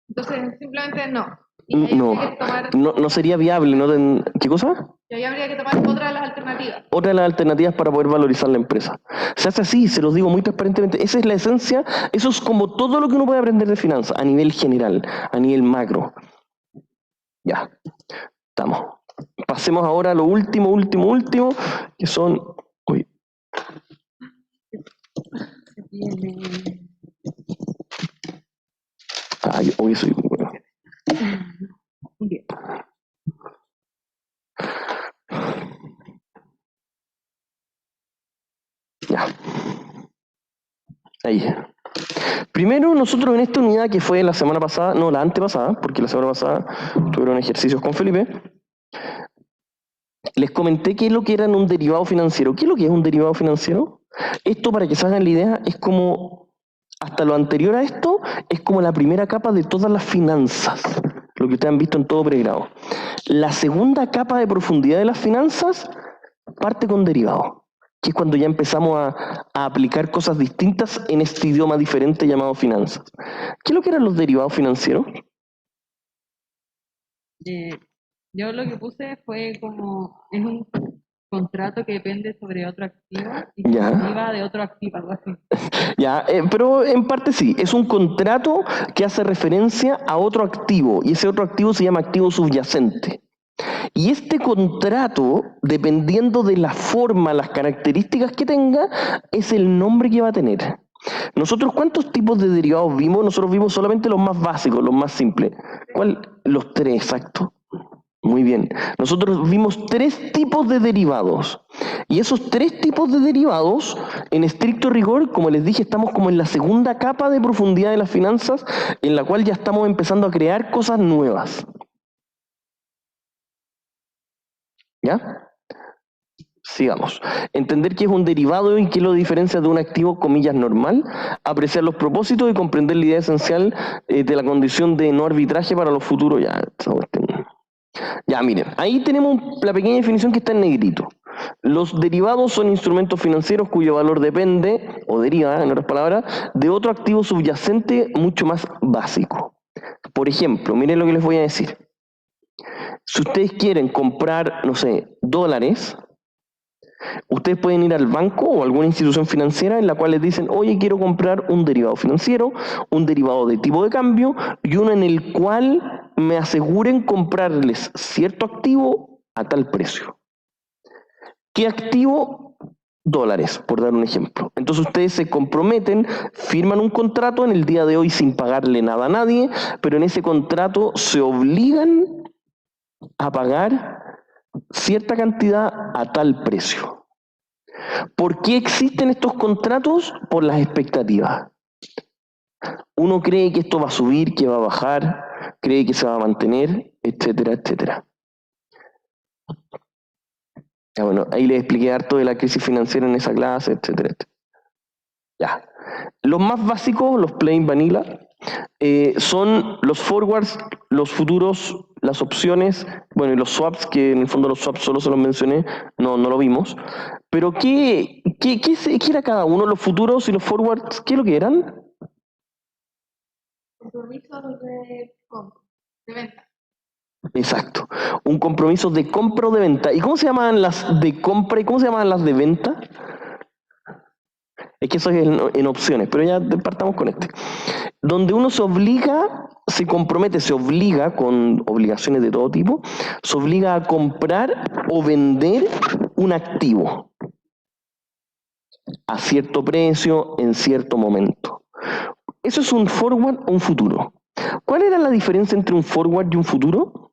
Entonces, simplemente no. Y ahí No, habría que tomar, no sería viable. ¿Qué cosa? y ahí habría que tomar otra de las alternativas. Otra de las alternativas para poder valorizar la empresa. Se hace así, se los digo muy transparentemente. Esa es la esencia, eso es como todo lo que uno puede aprender de finanzas, a nivel general, a nivel macro. Ya, estamos. Pasemos ahora a lo último, que son... Uy. Hoy soy... Bien. Ya. Ahí. Primero, nosotros en esta unidad que fue la semana pasada, no, la antepasada, porque la semana pasada tuvieron ejercicios con Felipe, les comenté qué es lo que era un derivado financiero. ¿Qué es lo que es un derivado financiero? Esto, para que se hagan la idea, es como, hasta lo anterior a esto, es como la primera capa de todas las finanzas, lo que ustedes han visto en todo pregrado. La segunda capa de profundidad de las finanzas parte con derivados, que es cuando ya empezamos a aplicar cosas distintas en este idioma diferente llamado finanzas. ¿Qué es lo que eran los derivados financieros? Yo lo que puse fue como, es un contrato que depende sobre otro activo y que Ya. deriva de otro activo, algo así. Ya, pero en parte sí, es un contrato que hace referencia a otro activo, y ese otro activo se llama activo subyacente. Y este contrato, dependiendo de la forma, las características que tenga, es el nombre que va a tener. Nosotros, ¿cuántos tipos de derivados vimos? Nosotros vimos solamente los más básicos, los más simples. ¿Cuál? Los 3, exacto. Muy bien. Nosotros vimos 3 tipos de derivados. Y esos 3 tipos de derivados, en estricto rigor, como les dije, estamos como en la segunda capa de profundidad de las finanzas, en la cual ya estamos empezando a crear cosas nuevas. ¿Ya? Sigamos. Entender qué es un derivado y qué lo diferencia de un activo, comillas, normal. Apreciar los propósitos y comprender la idea esencial de la condición de no arbitraje para los futuros. Ya, miren, ahí tenemos la pequeña definición que está en negrito. Los derivados son instrumentos financieros cuyo valor depende, o deriva, en otras palabras, de otro activo subyacente mucho más básico. Por ejemplo, miren lo que les voy a decir. Si ustedes quieren comprar, no sé, dólares, ustedes pueden ir al banco o alguna institución financiera en la cual les dicen, oye, quiero comprar un derivado financiero, un derivado de tipo de cambio y uno en el cual me aseguren comprarles cierto activo a tal precio. ¿Qué activo? Dólares, por dar un ejemplo. Entonces ustedes se comprometen, firman un contrato en el día de hoy sin pagarle nada a nadie, pero en ese contrato se obligan a pagar cierta cantidad a tal precio. ¿Por qué existen estos contratos? Por las expectativas. Uno cree que esto va a subir, que va a bajar, cree que se va a mantener, etcétera, etcétera. Ya, bueno, ahí les expliqué harto de la crisis financiera en esa clase, etcétera, etcétera. Ya. Los más básicos, los plain vanilla, son los forwards, los futuros, las opciones, bueno, y los swaps, que en el fondo los swaps solo se los mencioné, no lo vimos. Pero ¿qué era cada uno? Los futuros y los forwards, ¿qué es lo que eran? Compromisos de compra, de venta. Exacto. Un compromiso de compra o de venta. ¿Y cómo se llaman las de compra y cómo se llaman las de venta? Es que eso es en opciones, pero ya partamos con este. Donde uno se obliga, se compromete, se obliga con obligaciones de todo tipo, se obliga a comprar o vender un activo a cierto precio en cierto momento. Eso es un forward o un futuro. ¿Cuál era la diferencia entre un forward y un futuro?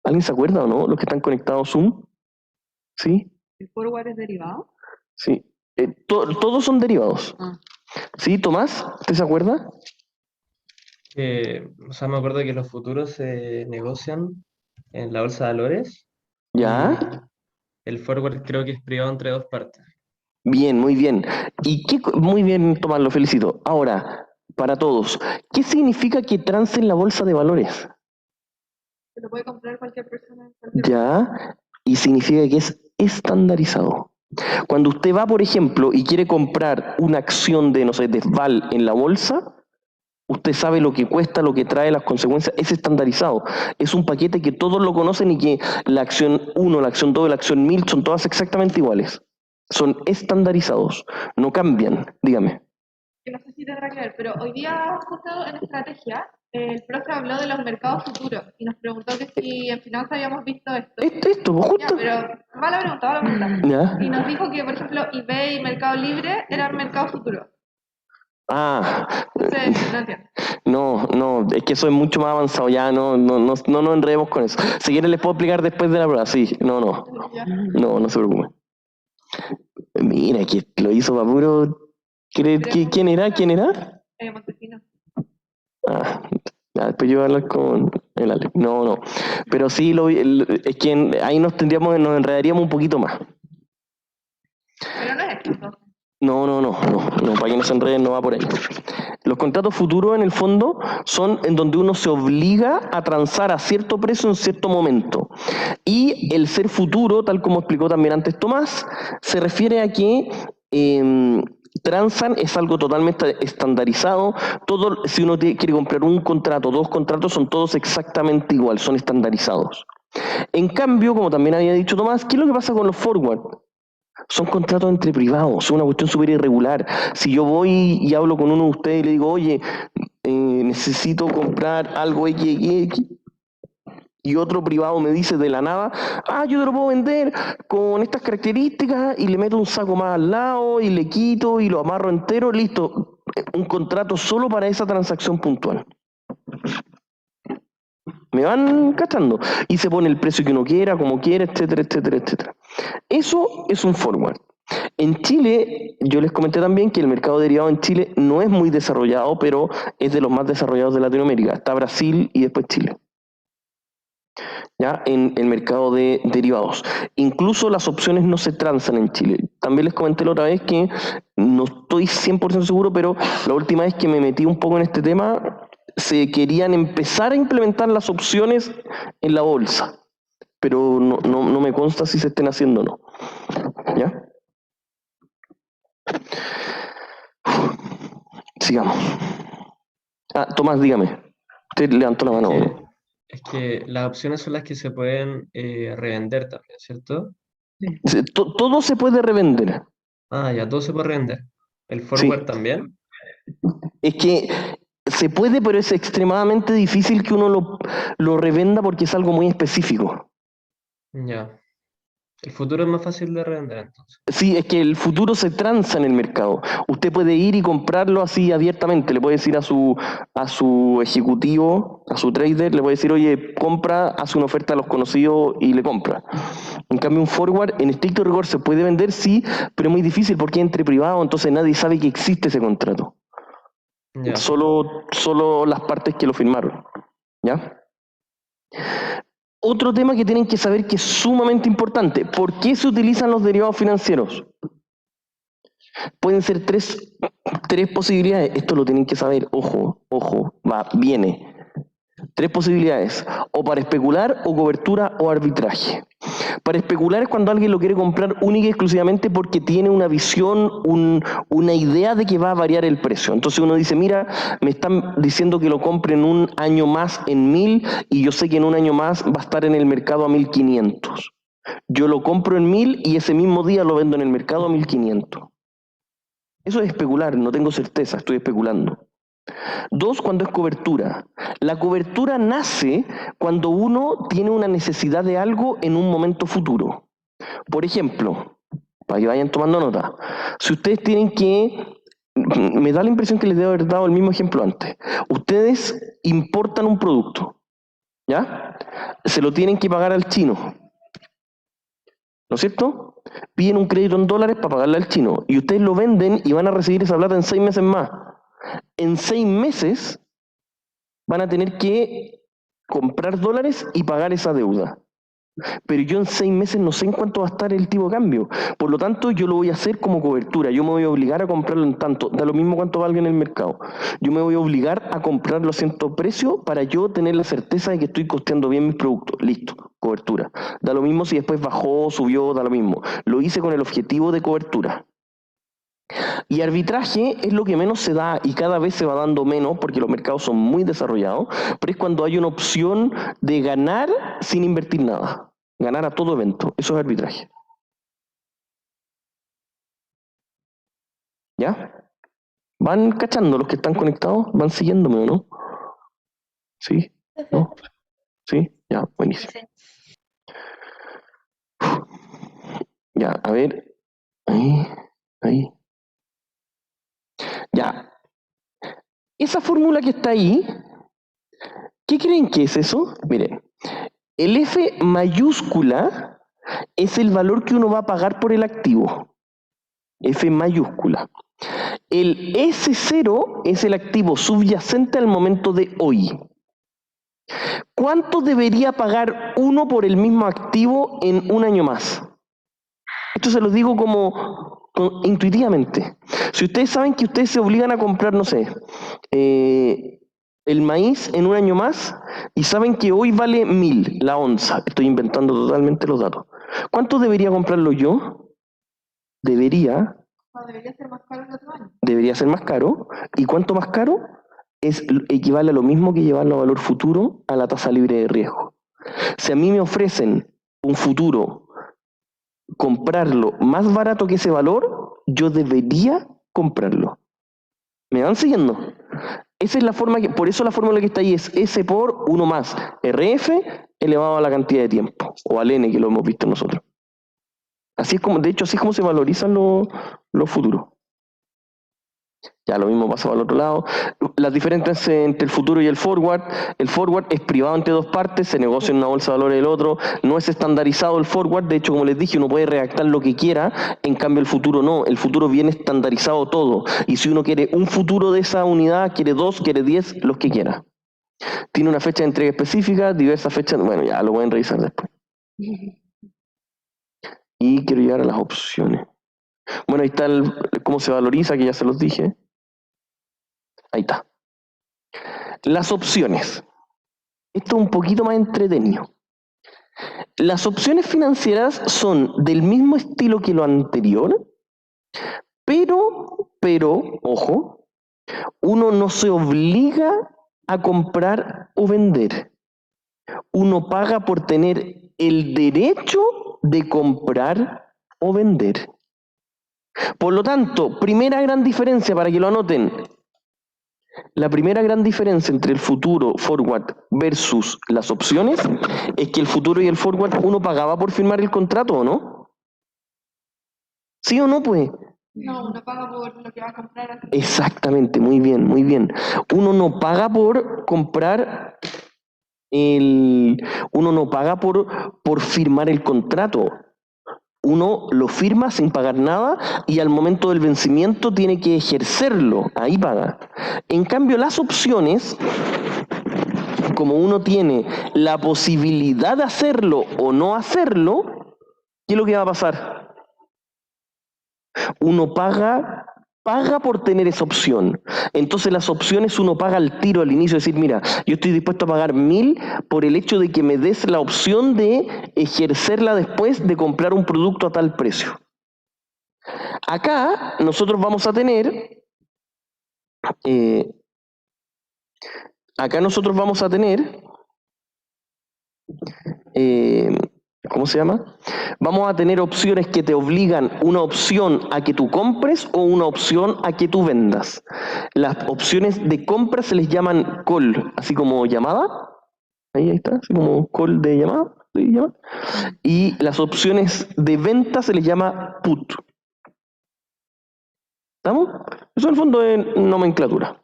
¿Alguien se acuerda o no? Los que están conectados Zoom. ¿Sí? ¿El forward es derivado? Sí. Todos son derivados. Ah. ¿Sí, Tomás? ¿Usted se acuerda? O sea, me acuerdo que los futuros se negocian en la bolsa de valores. ¿Ya? Y el forward creo que es privado entre 2 partes. Bien, muy bien. Muy bien, Tomás, lo felicito. Ahora, para todos, ¿qué significa que transe en la bolsa de valores? Que lo puede comprar cualquier persona. En cualquier ¿ya? Y significa que es estandarizado. Cuando usted va, por ejemplo, y quiere comprar una acción de, no sé, de Val en la bolsa, usted sabe lo que cuesta, lo que trae, las consecuencias, es estandarizado. Es un paquete que todos lo conocen y que la acción 1, la acción 2, la acción 1000 son todas exactamente iguales. Son estandarizados, no cambian, dígame. que no sé si tendrá que ver, pero hoy día justo en estrategia el profe habló de los mercados futuros y nos preguntó que si en finanzas habíamos visto esto. Esto, Ya, justo. pero va la pregunta. ¿Ya? Y nos dijo que, por ejemplo, eBay y Mercado Libre eran mercados futuros. Ah, Entonces, no entiendo. no, es que eso es mucho más avanzado, ya no nos enredemos con eso. Si quieren les puedo explicar después de la prueba, sí, Ya. no se preocupen. Mira, que lo hizo para puro... ¿Quién era? Montesino. Ah, ya, después yo voy a hablar con el Ale. No, pero sí, es que ahí nos enredaríamos un poquito más. Pero no es esto, entonces. No, para que no se enreden no va por ahí. Los contratos futuros en el fondo son en donde uno se obliga a transar a cierto precio en cierto momento. Y el ser futuro, tal como explicó también antes Tomás, se refiere a que transan es algo totalmente estandarizado. Todo, si uno quiere comprar un contrato, 2 contratos, son todos exactamente igual, son estandarizados. En cambio, como también había dicho Tomás, ¿qué es lo que pasa con los forward? Son contratos entre privados, son una cuestión súper irregular. Si yo voy y hablo con uno de ustedes y le digo, oye, necesito comprar algo XXX, y otro privado me dice de la nada, yo te lo puedo vender con estas características, y le meto un saco más al lado, y le quito, y lo amarro entero, listo. Un contrato solo para esa transacción puntual. Me van cachando. Y se pone el precio que uno quiera, como quiera, etcétera. Eso es un forward. En Chile, yo les comenté también que el mercado derivado en Chile no es muy desarrollado, pero es de los más desarrollados de Latinoamérica. Está Brasil y después Chile. ¿Ya? En el mercado de derivados. Incluso las opciones no se transan en Chile. También les comenté la otra vez que no estoy 100% seguro, pero la última vez que me metí un poco en este tema, se querían empezar a implementar las opciones en la bolsa, pero no me consta si se estén haciendo o no. ¿Ya? Sigamos. Tomás, dígame. Usted levantó la mano. Es que las opciones son las que se pueden revender también, ¿cierto? Todo se puede revender. Ya todo se puede revender. ¿El Sí. forward también? Es que se puede, pero es extremadamente difícil que uno lo revenda porque es algo muy específico. Ya. El futuro es más fácil de revender entonces. Sí, es que el futuro se transa en el mercado. Usted puede ir y comprarlo así abiertamente. Le puede decir a su ejecutivo, a su trader, le puede decir, oye, compra, hace una oferta a los conocidos y le compra. En cambio, un forward, en estricto rigor, se puede vender, sí, pero es muy difícil porque es entre privados, entonces nadie sabe que existe ese contrato. Ya. Solo las partes que lo firmaron. ¿Ya? Otro tema que tienen que saber que es sumamente importante. ¿Por qué se utilizan los derivados financieros? Pueden ser tres posibilidades. Esto lo tienen que saber. Ojo, viene. 3 posibilidades. O para especular, o cobertura, o arbitraje. Para especular es cuando alguien lo quiere comprar única y exclusivamente porque tiene una visión, una idea de que va a variar el precio. Entonces uno dice, mira, me están diciendo que lo compre en un año más en 1000 y yo sé que en un año más va a estar en el mercado a 1500. Yo lo compro en 1000 y ese mismo día lo vendo en el mercado a 1500. Eso es especular, no tengo certeza, estoy especulando. 2, cuando es cobertura. La cobertura nace cuando uno tiene una necesidad de algo en un momento futuro. Por ejemplo, para que vayan tomando nota, si ustedes tienen que, me da la impresión que les debo haber dado el mismo ejemplo antes, ustedes importan un producto, ¿ya? Se lo tienen que pagar al chino, ¿no es cierto? Piden un crédito en dólares para pagarle al chino y ustedes lo venden y van a recibir esa plata en 6 meses más. En 6 meses van a tener que comprar dólares y pagar esa deuda. pero yo en 6 meses no sé en cuánto va a estar el tipo de cambio. Por lo tanto, yo lo voy a hacer como cobertura. Yo me voy a obligar a comprarlo en tanto, da lo mismo cuánto valga en el mercado. Yo me voy a obligar a comprarlo a cierto precio para yo tener la certeza de que estoy costeando bien mis productos. Listo, cobertura. Da lo mismo si después bajó, subió, da lo mismo. Lo hice con el objetivo de cobertura. Y arbitraje es lo que menos se da y cada vez se va dando menos porque los mercados son muy desarrollados, pero es cuando hay una opción de ganar sin invertir nada. Ganar a todo evento. Eso es arbitraje. ¿Ya? ¿Van cachando los que están conectados? ¿Van siguiéndome o no? ¿Sí? ¿No? ¿Sí? Ya, buenísimo. Ya, a ver. Ahí. Ya. Esa fórmula que está ahí, ¿qué creen que es eso? Miren, el F mayúscula es el valor que uno va a pagar por el activo. F mayúscula. El S0 es el activo subyacente al momento de hoy. ¿Cuánto debería pagar uno por el mismo activo en un año más? Esto se los digo como intuitivamente. Si ustedes saben que ustedes se obligan a comprar, no sé, el maíz en un año más y saben que hoy vale 1000 la onza, estoy inventando totalmente los datos. ¿Cuánto debería comprarlo yo? Debería ser más caro el otro año. Debería ser más caro. ¿Y cuánto más caro? Equivale a lo mismo que llevarlo a valor futuro a la tasa libre de riesgo. Si a mí me ofrecen un futuro, comprarlo más barato que ese valor, yo debería comprarlo. ¿Me van siguiendo? Esa es la forma por eso la fórmula que está ahí es S por 1 más RF elevado a la cantidad de tiempo, o al N que lo hemos visto nosotros. Así es como, de hecho, así es como se valorizan los futuros. Ya lo mismo pasa al otro lado. Las diferencias entre el futuro y el forward es privado entre dos partes, se negocia en una bolsa de valores del otro, no es estandarizado el forward, de hecho, como les dije, uno puede redactar lo que quiera, en cambio el futuro no, el futuro viene estandarizado todo, y si uno quiere un futuro de esa unidad, quiere 2, quiere 10, los que quiera. Tiene una fecha de entrega específica, diversas fechas, bueno, ya lo pueden revisar después. Y quiero llegar a las opciones. Bueno, ahí está cómo se valoriza, que ya se los dije. Ahí está. Las opciones. Esto es un poquito más entretenido. Las opciones financieras son del mismo estilo que lo anterior, pero, ojo, uno no se obliga a comprar o vender. Uno paga por tener el derecho de comprar o vender. Por lo tanto, primera gran diferencia para que lo anoten. La primera gran diferencia entre el futuro forward versus las opciones es que el futuro y el forward uno pagaba por firmar el contrato, ¿o no? ¿Sí o no, pues? No, uno paga por lo que va a comprar. Exactamente, muy bien, muy bien. Uno no paga por comprar uno no paga por firmar el contrato. Uno lo firma sin pagar nada y al momento del vencimiento tiene que ejercerlo, ahí paga. En cambio, las opciones, como uno tiene la posibilidad de hacerlo o no hacerlo, ¿qué es lo que va a pasar? Uno paga por tener esa opción. Entonces las opciones uno paga al tiro al inicio, decir, mira, yo estoy dispuesto a pagar 1000 por el hecho de que me des la opción de ejercerla después de comprar un producto a tal precio. Acá nosotros vamos a tener, ¿cómo se llama? Vamos a tener opciones que te obligan una opción a que tú compres o una opción a que tú vendas. Las opciones de compra se les llaman call, así como llamada. Ahí está, así como call de llamada. Y las opciones de venta se les llama put. ¿Estamos? Eso en el fondo es nomenclatura.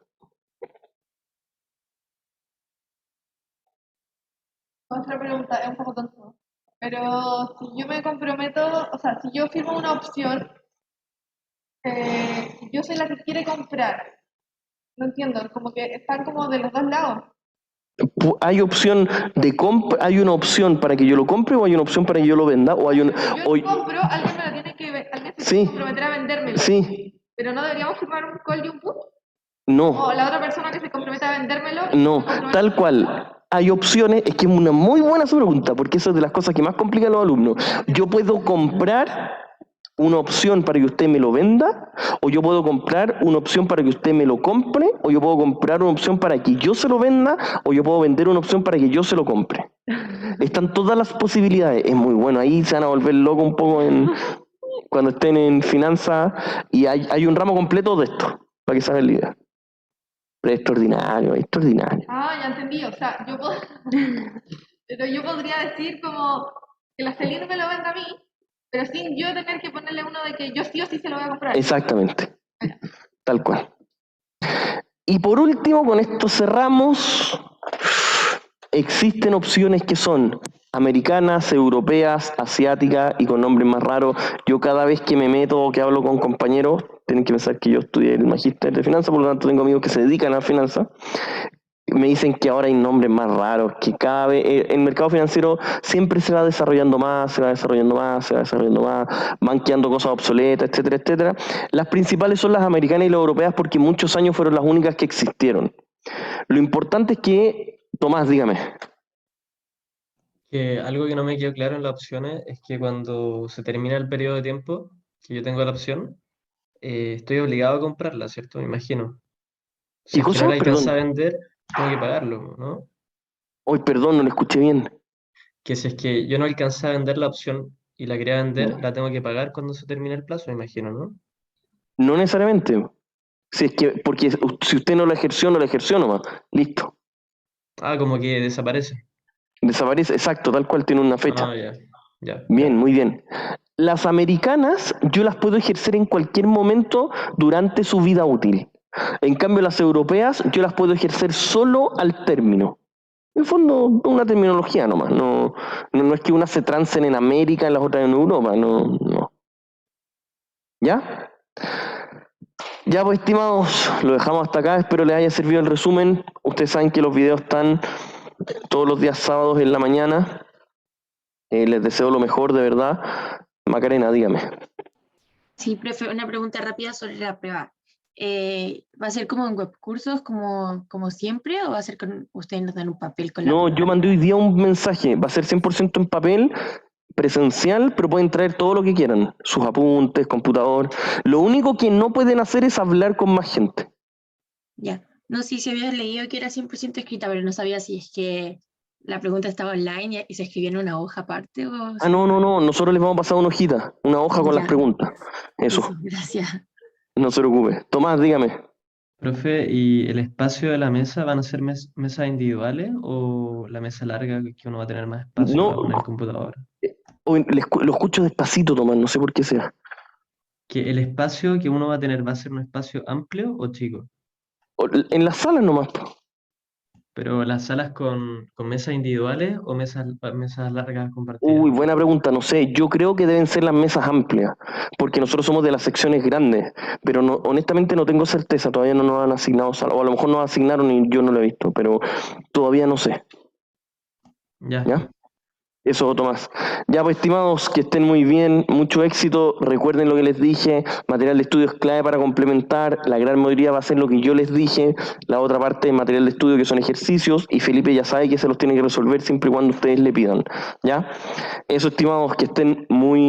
Otra pregunta, es un poco tonto. Pero si yo me comprometo, o sea, si yo firmo una opción, yo soy la que quiere comprar. No entiendo, como que están como de los dos lados. Hay opción de compra, hay una opción para que yo lo compre o hay una opción para que yo lo venda o hay un Yo o- lo compro, alguien me lo tiene que alguien se Sí. tiene que comprometer a vendérmelo. sí, Pero no deberíamos firmar un call y un put. no, O la otra persona que se comprometa a vendérmelo. no, tal cual. Hay opciones, es que es una muy buena su pregunta, porque eso es de las cosas que más complican a los alumnos. Yo puedo comprar una opción para que usted me lo venda, o yo puedo comprar una opción para que usted me lo compre, o yo puedo comprar una opción para que yo se lo venda, o yo puedo vender una opción para que yo se lo compre. Están todas las posibilidades, es muy bueno, ahí se van a volver locos un poco cuando estén en finanzas, y hay un ramo completo de esto, para que se hagan la idea. Pero es extraordinario, es extraordinario. Ah, ya entendí. O sea, pero yo podría decir como que la Celine me lo venda a mí, pero sin yo tener que ponerle uno de que yo sí o sí se lo voy a comprar. Exactamente, tal cual. Y por último, con esto cerramos. Existen opciones que son americanas, europeas, asiáticas y con nombres más raros. Yo cada vez que me meto o que hablo con compañeros, tienen que pensar que yo estudié el magíster de finanzas, por lo tanto tengo amigos que se dedican a finanzas. Me dicen que ahora hay nombres más raros, que cada vez el mercado financiero siempre se va desarrollando más, se va desarrollando más, se va desarrollando más, van quedando cosas obsoletas, etcétera, etcétera. Las principales son las americanas y las europeas porque muchos años fueron las únicas que existieron. Lo importante es que, Tomás, dígame. Que algo que no me quedó claro en las opciones es que cuando se termina el periodo de tiempo que yo tengo la opción, estoy obligado a comprarla, ¿cierto? Me imagino. Si ¿Qué es que no cosa? la alcanza a Perdón. vender, tengo que pagarlo, ¿no? Hoy, perdón, no lo escuché bien. Que si es que yo no alcancé a vender la opción y la quería vender, la tengo que pagar cuando se termine el plazo, me imagino, ¿no? No necesariamente. Si es que, porque si usted no la ejerció nomás. Listo. Ah, como que desaparece. Desaparece, exacto, tal cual tiene una fecha. Ah, ya, ya, Bien, ya. muy bien. Las americanas yo las puedo ejercer en cualquier momento durante su vida útil. En cambio, las europeas yo las puedo ejercer solo al término. En el fondo, una terminología nomás. No es que unas se trancen en América y las otras en Europa. No. ¿Ya? Ya pues, estimados, lo dejamos hasta acá. Espero les haya servido el resumen. Ustedes saben que los videos están todos los días sábados en la mañana. Les deseo lo mejor, de verdad. Macarena, dígame. Sí, profe, una pregunta rápida sobre la prueba. ¿Va a ser como en webcursos como siempre o va a ser con ustedes nos dan un papel con la No, prueba? yo mandé hoy día un mensaje. Va a ser 100% en papel, presencial, pero pueden traer todo lo que quieran. Sus apuntes, computador. Lo único que no pueden hacer es hablar con más gente. Ya. No, sí, se había leído que era 100% escrita, pero no sabía si es que la pregunta estaba online y se escribía en una hoja aparte o Ah, no. Nosotros les vamos a pasar una hojita, una hoja con las Ya. preguntas. Eso, Gracias. no se preocupe. Tomás, dígame. Profe, ¿y el espacio de la mesa van a ser mesas individuales o la mesa larga que uno va a tener más espacio para No, poner el computador? hoy lo escucho despacito, Tomás, no sé por qué sea. ¿Que el espacio que uno va a tener va a ser un espacio amplio o chico? En las salas nomás, po. Pero las salas con mesas individuales o mesas largas compartidas. Uy, buena pregunta, no sé. Yo creo que deben ser las mesas amplias, porque nosotros somos de las secciones grandes, pero no, honestamente no tengo certeza, todavía no nos han asignado sala, o a lo mejor nos asignaron y yo no lo he visto, pero todavía no sé. Ya. ¿Ya? Eso, Tomás. Ya, pues, estimados, que estén muy bien, mucho éxito. Recuerden lo que les dije, material de estudio es clave para complementar. La gran mayoría va a ser lo que yo les dije. La otra parte es material de estudio, que son ejercicios, y Felipe ya sabe que se los tiene que resolver siempre y cuando ustedes le pidan. ¿Ya? Eso, estimados, que estén muy